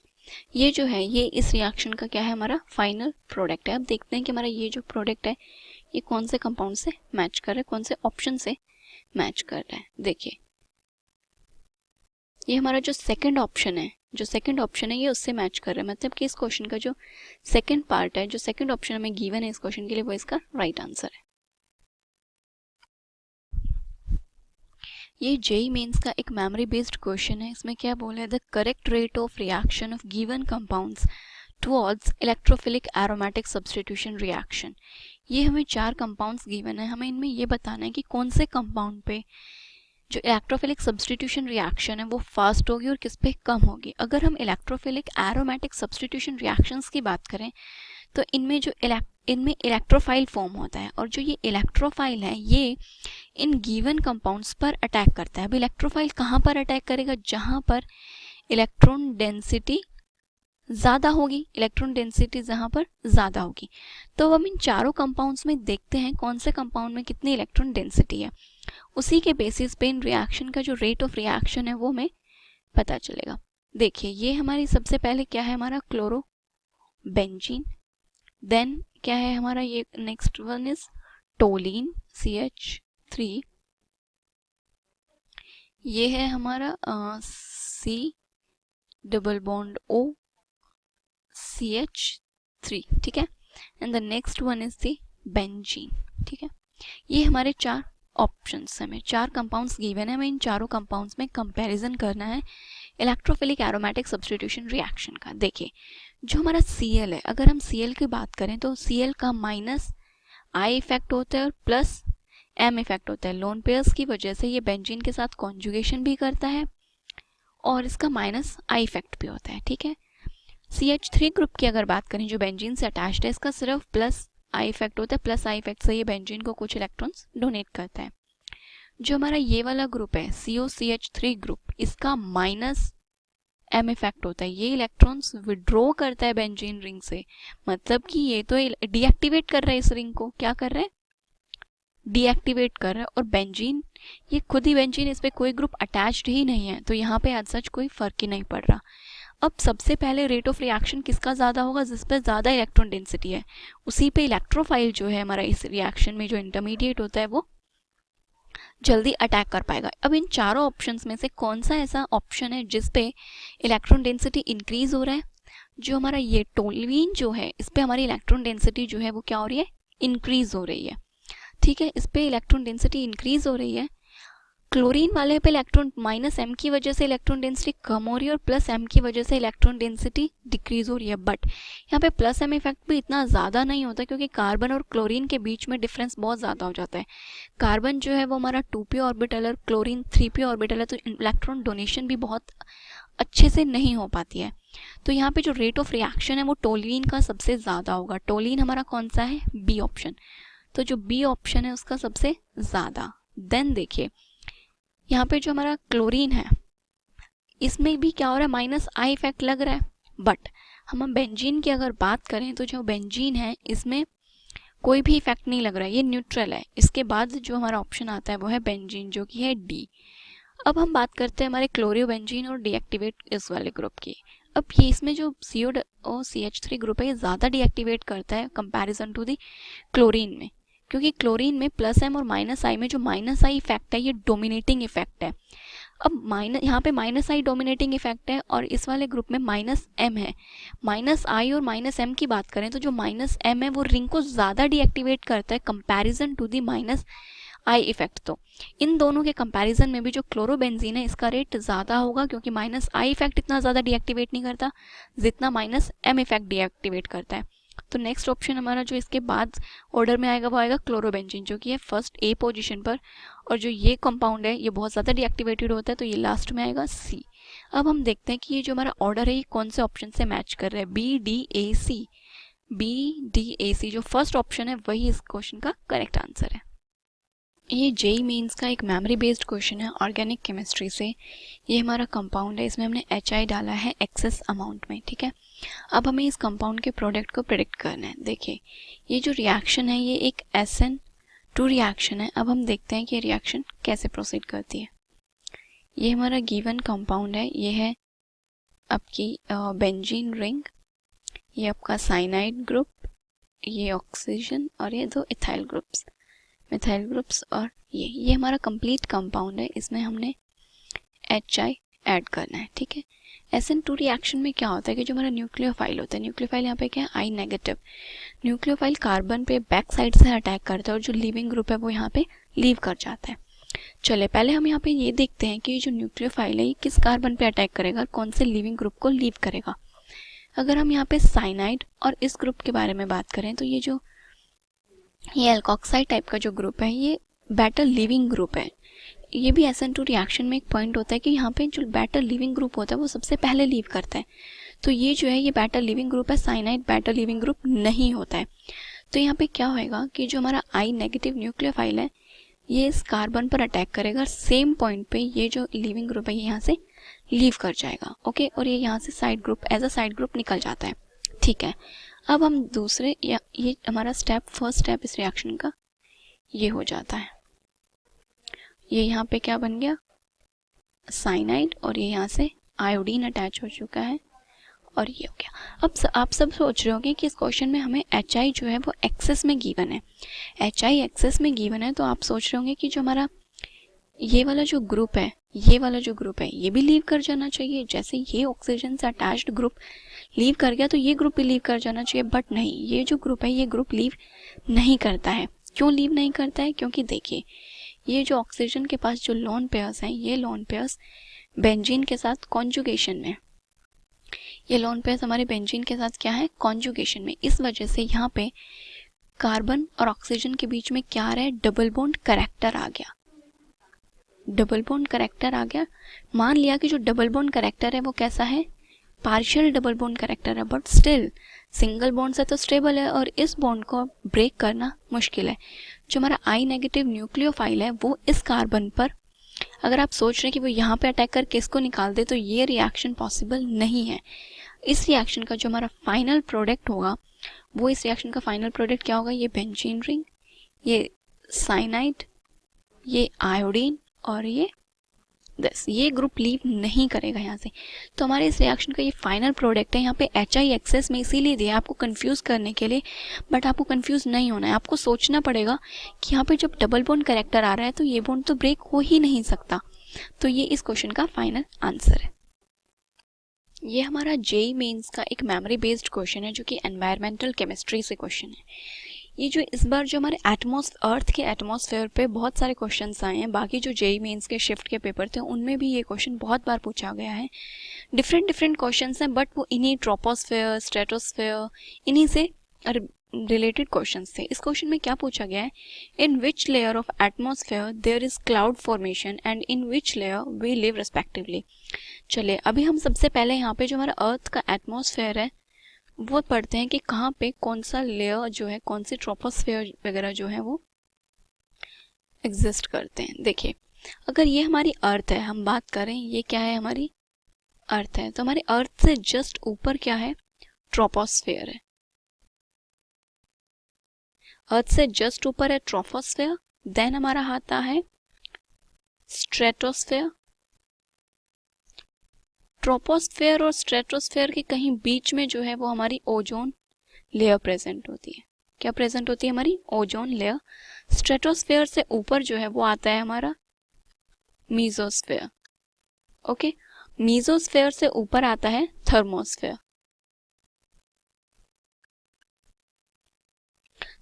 ये जो है ये इस रिएक्शन का क्या है, हमारा फाइनल प्रोडक्ट है। अब देखते हैं कि हमारा ये जो प्रोडक्ट है ये कौन से कंपाउंड से मैच कर रहा है, कौन से ऑप्शन से मैच कर रहा है। देखिए ये हमारा जो सेकंड ऑप्शन है ये उससे मैच कर रहा है, मतलब कि इस क्वेश्चन का जो सेकंड पार्ट है, जो सेकंड ऑप्शन हमें गिवन है इस क्वेश्चन के लिए, वो इसका राइट आंसर है। ये जेई मेंस का एक मेमोरी बेस्ड क्वेश्चन है। इसमें क्या बोला है, the correct rate of reaction of given compounds towards electrophilic aromatic substitution reaction. ये हमें 4 कंपाउंड्स गिवन है, हमें इनमें ये बताना है कि कौन से कंपाउंड पे जो इलेक्ट्रोफिलिक सब्स्टिट्यूशन रिएक्शन है वो फास्ट होगी और किस पे कम होगी। अगर हम इलेक्ट्रोफिलिक एरोमेटिक सब्स्टिट्यूशन रिएक्शंस की बात करें तो इनमें जो इनमें इलेक्ट्रोफाइल फॉर्म होता है और जो ये इलेक्ट्रोफाइल है ये इन गिवन कंपाउंड्स पर अटैक करता है। अब इलेक्ट्रोफाइल कहाँ पर अटैक करेगा, जहाँ पर इलेक्ट्रॉन डेंसिटी ज़्यादा होगी, इलेक्ट्रॉन डेंसिटी जहाँ पर ज़्यादा होगी। तो हम इन चारों कंपाउंड्स में देखते हैं कौन से कंपाउंड में कितनी इलेक्ट्रॉन डेंसिटी है, उसी के बेसिस पे इन रिएक्शन का जो रेट ऑफ रिएक्शन है वो हमें पता चलेगा। देखिए ये हमारी सबसे पहले क्या है, हमारा क्लोरोबेंजीन, देन क्या है हमारा, ये next one is toluene CH3, ये है हमारा C double bond O CH3, ठीक है, and the next one is the benzene, ठीक है। ये हमारे 4 ऑप्शंस हैं, हमें 4 कंपाउंड्स गिवन है, हमें इन चारों कंपाउंड्स में कंपैरिजन करना है इलेक्ट्रोफिलिक एरोमेटिक सब्स्टिट्यूशन रिएक्शन का। देखिए जो हमारा Cl है, अगर हम Cl की बात करें तो Cl का माइनस I इफेक्ट होता है और प्लस M इफेक्ट होता है। लोन पेयर्स की वजह से ये बेंजीन के साथ कॉन्जुगेशन भी करता है और इसका माइनस I इफेक्ट भी होता है, ठीक है। CH3 ग्रुप की अगर बात करें जो बेंजीन से अटैच्ड है, इसका सिर्फ प्लस I इफेक्ट होता है, प्लस I इफेक्ट से ये बेंजीन को कुछ इलेक्ट्रॉन्स डोनेट करता है। जो हमारा ये वाला ग्रुप है COCH3 ग्रुप, इसका माइनस M इफेक्ट होता है, ये इलेक्ट्रॉन्स विड्रॉ करता है बेंजीन रिंग से, मतलब कि ये तो डीएक्टिवेट कर रहा है, इस रिंग को क्या कर रहा है, डीएक्टिवेट कर रहा है। और बेंजीन, ये खुद ही बेंजीन, इस पे कोई ग्रुप अटैच्ड ही नहीं है, तो यहाँ पे एज सच कोई फर्क ही नहीं पड़ रहा। अब सबसे पहले रेट ऑफ रिएक्शन किसका ज़्यादा होगा, जिस पे ज़्यादा इलेक्ट्रॉन डेंसिटी है, उसी पे इलेक्ट्रोफाइल जो है हमारा इस रिएक्शन में जो इंटरमीडिएट होता है वो जल्दी अटैक कर पाएगा। अब इन चारों ऑप्शंस में से कौन सा ऐसा ऑप्शन है जिस पे इलेक्ट्रॉन डेंसिटी इंक्रीज हो रहा है, जो हमारा ये टोल्यूइन जो है, इस पे हमारी इलेक्ट्रॉन डेंसिटी जो है वो क्या हो रही है, इंक्रीज हो रही है, ठीक है, इस पे इलेक्ट्रॉन डेंसिटी इंक्रीज हो रही है। क्लोरीन वाले पे इलेक्ट्रॉन माइनस M की वजह से इलेक्ट्रॉन डेंसिटी कम हो रही है और प्लस M की वजह से इलेक्ट्रॉन डेंसिटी डिक्रीज हो रही है। बट यहाँ पे प्लस M इफेक्ट भी इतना ज़्यादा नहीं होता, क्योंकि कार्बन और क्लोरीन के बीच में डिफरेंस बहुत ज़्यादा हो जाता है। कार्बन जो है वो हमारा 2p ऑर्बिटल और क्लोरीन 3p ऑर्बिटल है, तो इलेक्ट्रॉन डोनेशन भी बहुत अच्छे से नहीं हो पाती है। तो यहाँ पे जो रेट ऑफ रिएक्शन है वो टोल्यूइन का सबसे ज़्यादा होगा। टोल्यूइन हमारा कौन सा है, बी ऑप्शन, तो जो बी ऑप्शन है उसका सबसे ज़्यादा। देन देखिए यहाँ पे जो हमारा क्लोरीन है, इसमें भी क्या हो रहा है, माइनस I इफेक्ट लग रहा है। बट हम बेंजीन की अगर बात करें तो जो बेंजीन है इसमें कोई भी इफेक्ट नहीं लग रहा है, ये न्यूट्रल है। इसके बाद जो हमारा ऑप्शन आता है वो है बेंजीन, जो कि है डी। अब हम बात करते हैं हमारे क्लोरियोबेंजीन और डीएक्टिवेट इस वाले ग्रुप की। अब ये इसमें जो COCH3 ग्रुप है ये ज़्यादा डीएक्टिवेट करता है कंपैरिजन टू दी क्लोरीन में, क्योंकि क्लोरीन में प्लस M और माइनस I में जो माइनस I इफेक्ट है ये डोमिनेटिंग इफेक्ट है। अब यहाँ पे माइनस I डोमिनेटिंग इफेक्ट है और इस वाले ग्रुप में माइनस M है। माइनस I और माइनस M की बात करें तो जो माइनस M है वो रिंग को ज़्यादा डीएक्टिवेट करता है comparison to the minus I effect. तो इन दोनों के कंपैरिजन में भी जो क्लोरोबेंजीन है इसका रेट ज़्यादा होगा, क्योंकि माइनस I इफेक्ट इतना ज़्यादा डीएक्टिवेट नहीं करता जितना माइनस M इफेक्ट डीएक्टिवेट करता है। तो नेक्स्ट ऑप्शन हमारा जो इसके बाद ऑर्डर में आएगा वो आएगा क्लोरोबेंजीन, जो कि है फर्स्ट A पोजीशन पर, और जो ये कंपाउंड है ये बहुत ज़्यादा डीएक्टिवेटेड होता है, तो ये लास्ट में आएगा C। अब हम देखते हैं कि ये जो हमारा ऑर्डर है ये कौन से ऑप्शन से मैच कर रहा है, BDAC जो फर्स्ट ऑप्शन है वही इस क्वेश्चन का करेक्ट आंसर है। ये जेईई मेंस का एक मेमोरी बेस्ड क्वेश्चन है ऑर्गेनिक केमिस्ट्री से। ये हमारा कंपाउंड है, इसमें हमने HI डाला है एक्सेस अमाउंट में, ठीक है। अब हमें इस कंपाउंड के प्रोडक्ट को प्रेडिक्ट करना है। देखिए ये जो रिएक्शन है ये एक SN2 रिएक्शन है। अब हम देखते हैं कि रिएक्शन कैसे प्रोसीड करती है। ये हमारा गिवन कंपाउंड है, ये है आपकी बेंजीन रिंग, ये आपका साइनाइड ग्रुप, ये ऑक्सीजन और ये 2 इथाइल ग्रुप्स, मिथाइल ग्रुप्स, और ये हमारा कंप्लीट कंपाउंड है। इसमें हमने HI ऐड करना है, ठीक है। SN2 रिएक्शन में क्या होता है कि जो हमारा न्यूक्लियोफाइल होता है, न्यूक्लियोफाइल यहाँ पे क्या है, I नेगेटिव। न्यूक्लियोफाइल कार्बन पे बैक साइड से अटैक करता है और जो लिविंग ग्रुप है वो यहाँ पे लीव कर जाता है। चले पहले हम यहाँ पे ये देखते हैं कि जो न्यूक्लियोफाइल है ये किस कार्बन पे अटैक करेगा और कौन से लिविंग ग्रुप को लीव करेगा। अगर हम यहाँ पे साइनाइड और इस ग्रुप के बारे में बात करें तो ये एल्कोक्साइड टाइप का जो ग्रुप है ये बेटर लिविंग ग्रुप है। ये भी SN2 रिएक्शन में एक पॉइंट होता है कि यहाँ पे जो बेटर लिविंग ग्रुप होता है वो सबसे पहले लीव करता है। तो ये जो है ये बेटर लिविंग ग्रुप है, साइनाइड बेटर लिविंग ग्रुप नहीं होता है। तो यहाँ पे क्या होएगा कि जो हमारा I नेगेटिव न्यूक्लियोफाइल है ये इस कार्बन पर अटैक करेगा, सेम पॉइंट पे ये जो लिविंग ग्रुप है ये यहाँ से लीव कर जाएगा, ओके, और ये यहाँ से side group as a side group निकल जाता है, ठीक है। अब हम दूसरे या ये हमारा फर्स्ट स्टेप इस रिएक्शन का ये हो जाता है। ये यहाँ पे क्या बन गया, साइनाइड, और ये यहाँ से आयोडीन अटैच हो चुका है और ये हो गया। अब आप सब सोच रहे होंगे कि इस क्वेश्चन में हमें HI जो है वो एक्सेस में गिवन है। HI एक्सेस में गिवन है तो आप सोच रहे होंगे कि जो हमारा ये वाला जो ग्रुप है, ये वाला जो ग्रुप है, ये भी लीव कर जाना चाहिए। जैसे ये ऑक्सीजन से अटैच्ड ग्रुप लीव कर गया तो ये ग्रुप भी लीव कर जाना चाहिए, बट नहीं, ये जो ग्रुप है ये ग्रुप लीव नहीं करता है। क्यों लीव नहीं करता है? क्योंकि देखिए ये जो ऑक्सीजन के पास जो लोन पेयर्स हैं, ये लोन पेयर्स बेंजीन के साथ कॉन्जुगेशन में, ये लोन पेयर्स हमारे बेंजीन के साथ क्या है? कॉन्जुगेशन में। इस वजह से यहाँ पे कार्बन और ऑक्सीजन के बीच में क्या आ रहा है? डबल बॉन्ड करैक्टर आ गया। डबल बॉन्ड करैक्टर आ गया। मान लिया कि जो डबल बॉन्ड करैक्टर है वो कैसा है? पार्शियल डबल बॉन्ड करैक्टर है, बट स्टिल सिंगल बॉन्ड से तो स्टेबल है और इस बॉन्ड को ब्रेक करना मुश्किल है। जो हमारा आई नेगेटिव न्यूक्लियोफाइल है वो इस कार्बन पर, अगर आप सोच रहे हैं कि वो यहाँ पे अटैक करके इसको निकाल दे, तो ये रिएक्शन पॉसिबल नहीं है। इस रिएक्शन का जो हमारा फाइनल प्रोडक्ट होगा वो, इस रिएक्शन का फाइनल प्रोडक्ट क्या होगा? ये बेंजीन रिंग, ये साइनाइड, ये आयोडीन और ये दिस, ये ग्रुप लीव नहीं करेगा यहाँ से। तो हमारे इस रिएक्शन का ये फाइनल प्रोडक्ट है। यहाँ पे HI एक्सेस में इसीलिए दिया है आपको कंफ्यूज करने के लिए, बट आपको कंफ्यूज नहीं होना है। आपको सोचना पड़ेगा कि यहाँ पे जब डबल बॉन्ड करैक्टर आ रहा है तो ये बॉन्ड तो ब्रेक हो ही नहीं सकता। तो ये इस क्वेश्चन का फाइनल आंसर है। ये हमारा JEE मेंस का एक मेमोरी बेस्ड क्वेश्चन है जो कि एनवायरमेंटल केमिस्ट्री से क्वेश्चन है। ये जो इस बार जो हमारे अर्थ के एटमॉस्फेयर पे बहुत सारे क्वेश्चंस आए हैं, बाकी जो JEE मेंस के शिफ्ट के पेपर थे उनमें भी ये क्वेश्चन बहुत बार पूछा गया है। डिफरेंट क्वेश्चंस हैं, बट वो इन्हीं ट्रोपोस्फेयर, स्ट्रेटोस्फेयर, इन्हीं से रिलेटेड क्वेश्चंस थे। इस क्वेश्चन में क्या पूछा गया है? In which layer of atmosphere there is cloud formation and in which layer we live respectively. चलिए अभी हम सबसे पहले यहाँ पे जो हमारा अर्थ का एटमॉस्फेयर है वो पढ़ते हैं कि कहाँ पे कौन सा लेयर जो है, कौन सी ट्रोपोस्फेयर वगैरह जो है वो एग्जिस्ट करते हैं। देखिए अगर ये हमारी अर्थ है, हम बात करें ये क्या है? हमारी अर्थ है। तो हमारे अर्थ से जस्ट ऊपर क्या है? ट्रोपोस्फेयर है। अर्थ से जस्ट ऊपर है ट्रोपोस्फेयर, देन हमारा आता है स्ट्रेटोस्फेयर। ट्रोपोस्फेयर और स्ट्रेटोस्फेयर के कहीं बीच में जो है वो हमारी ओजोन लेयर प्रेजेंट होती है। क्या प्रेजेंट होती है? हमारी ओजोन लेयर। स्ट्रेटोस्फेयर से ऊपर जो है वो आता है हमारा मीजोस्फेयर। ओके, मीजोस्फेयर से ऊपर आता है थर्मोस्फेयर।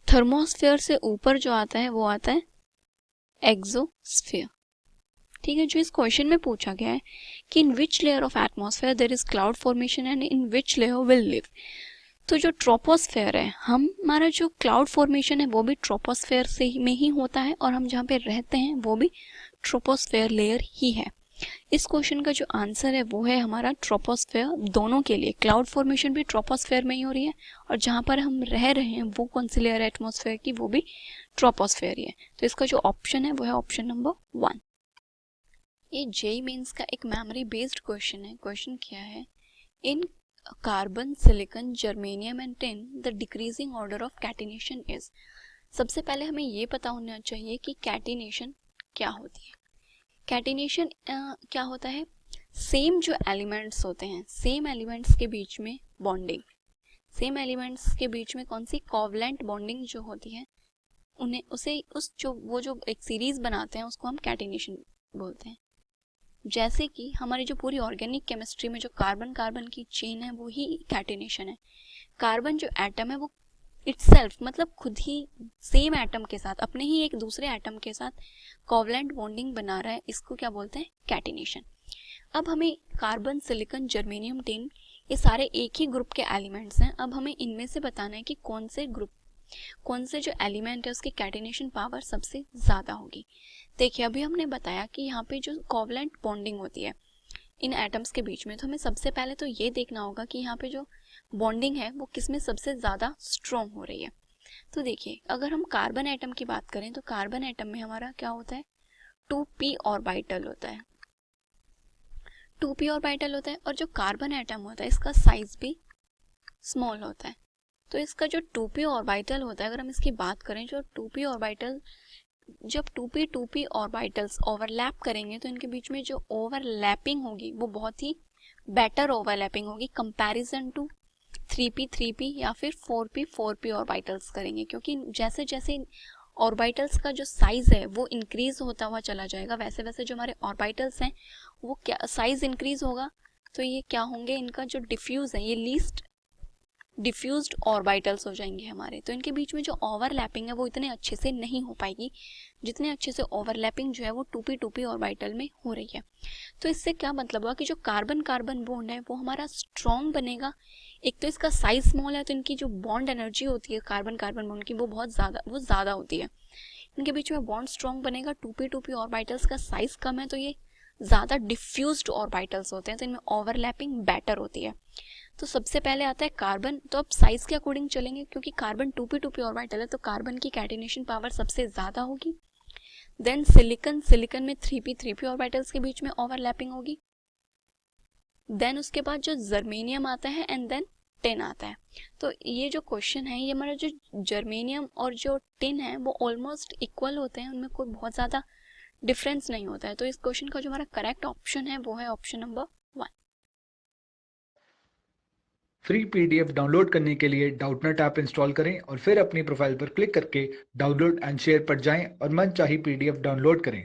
थर्मोस्फेयर से ऊपर जो आता है वो आता है एक्सोस्फेयर। ठीक है, जो इस क्वेश्चन में पूछा गया है कि in which layer of atmosphere there is cloud formation and in which layer will live. तो जो ट्रोपोस्फेयर है, हमारा जो क्लाउड फॉर्मेशन है वो भी ट्रोपोस्फेयर से में ही होता है और हम जहाँ पे रहते हैं वो भी ट्रोपोस्फेयर लेयर ही है। इस क्वेश्चन का जो आंसर है वो है हमारा ट्रोपोस्फेयर। दोनों के लिए क्लाउड फॉर्मेशन भी ट्रोपोस्फेयर में ही हो रही है और जहाँ पर हम रह रहे हैं वो कौन सी लेयर है एटमॉस्फेयर की? वो भी ट्रोपोस्फेयर ही है। तो इसका जो ऑप्शन है वो है ऑप्शन नंबर 1। ये JEE मेंस का एक मेमोरी बेस्ड क्वेश्चन है। क्वेश्चन क्या है? In carbon, silicon, germanium and tin the decreasing order of catenation is. सबसे पहले हमें ये पता होना चाहिए कि कैटिनेशन क्या होती है। कैटिनेशन क्या होता है? सेम जो एलिमेंट्स होते हैं, सेम एलिमेंट्स के बीच में बॉन्डिंग, सेम एलिमेंट्स के बीच में कौन सी? कोवलेंट बॉन्डिंग जो होती है, उन्हें वो जो एक सीरीज बनाते हैं उसको हम कैटिनेशन बोलते हैं। जैसे कि हमारी जो पूरी ऑर्गेनिक केमिस्ट्री में जो कार्बन कार्बन की चेन है वो ही कैटिनेशन है। कार्बन जो एटम है वो इटसेल्फ मतलब खुद ही सेम एटम के साथ, अपने ही एक दूसरे एटम के साथ कोवलेंट बॉन्डिंग बना रहा है, इसको क्या बोलते हैं? कैटिनेशन। अब हमें कार्बन, सिलिकॉन, जर्मेनियम, टिन ये सारे एक ही ग्रुप के एलिमेंट्स हैं। अब हमें इनमें से बताना है कि कौन से जो एलिमेंट है उसकी कैटिनेशन पावर सबसे ज़्यादा होगी। देखिए अभी हमने बताया कि यहाँ पे जो कोवलेंट बॉन्डिंग होती है इन एटम्स के बीच में, तो हमें सबसे पहले तो ये देखना होगा कि यहाँ पे जो बॉन्डिंग है वो किस में सबसे ज़्यादा स्ट्रॉन्ग हो रही है। तो देखिए अगर हम कार्बन एटम की बात करें तो कार्बन एटम में हमारा क्या होता है? 2p ऑर्बिटल होता है। 2p ऑर्बिटल होता है और जो कार्बन एटम होता है इसका साइज भी स्मॉल होता है। तो इसका जो 2p ऑर्बिटल होता है, अगर हम इसकी बात करें, जो 2p ऑर्बिटल, जब 2p ऑर्बिटल्स ओवरलैप करेंगे तो इनके बीच में जो ओवरलैपिंग होगी वो बहुत ही बेटर ओवरलैपिंग होगी कंपैरिजन टू 3p या फिर 4p ऑर्बिटल्स करेंगे, क्योंकि जैसे जैसे ऑर्बिटल्स का जो साइज है वो इंक्रीज होता हुआ चला जाएगा, वैसे वैसे जो हमारे ऑर्बिटल्स हैं वो क्या साइज इंक्रीज होगा, तो ये क्या होंगे, इनका जो डिफ्यूज है ये लीस्ट डिफ्यूज्ड ऑर्बिटल्स हो जाएंगे हमारे। तो इनके बीच में जो ओवरलैपिंग है वो इतने अच्छे से नहीं हो पाएगी जितने अच्छे से ओवरलैपिंग जो है वो 2p ऑर्बिटल में हो रही है। तो इससे क्या मतलब हुआ कि जो कार्बन कार्बन बॉन्ड है वो हमारा स्ट्रॉन्ग बनेगा। एक तो इसका साइज स्मॉल है तो इनकी जो बॉन्ड एनर्जी होती है कार्बन कार्बन बॉन्ड की वो बहुत ज़्यादा होती है। इनके बीच में बॉन्ड स्ट्रॉन्ग बनेगा, 2p ऑर्बिटल्स का साइज कम है तो ये ज़्यादा डिफ्यूज्ड ऑर्बिटल्स होते हैं, तो इनमें ओवरलैपिंग बेटर होती है। तो सबसे पहले आता है कार्बन। तो अब साइज के अकॉर्डिंग चलेंगे, क्योंकि कार्बन 2p ऑर्बिटल है तो कार्बन की कैटिनेशन पावर सबसे ज़्यादा होगी। देन सिलिकन में 3p ऑर्बिटल्स के बीच में ओवरलैपिंग होगी। देन उसके बाद जो जर्मेनियम आता है एंड देन टिन आता है। तो ये जो क्वेश्चन है ये हमारा जो जर्मेनियम और जो टिन है वो ऑलमोस्ट इक्वल होते हैं, उनमें कोई बहुत ज़्यादा डिफरेंस नहीं होता है। तो इस क्वेश्चन का जो हमारा करेक्ट ऑप्शन है वो है option number 1। Free PDF download करने के लिए डाउटनेट ऐप इंस्टॉल करें और फिर अपनी प्रोफाइल पर क्लिक करके डाउनलोड एंड शेयर पर जाएं और मनचाही पीडीएफ डाउनलोड करें।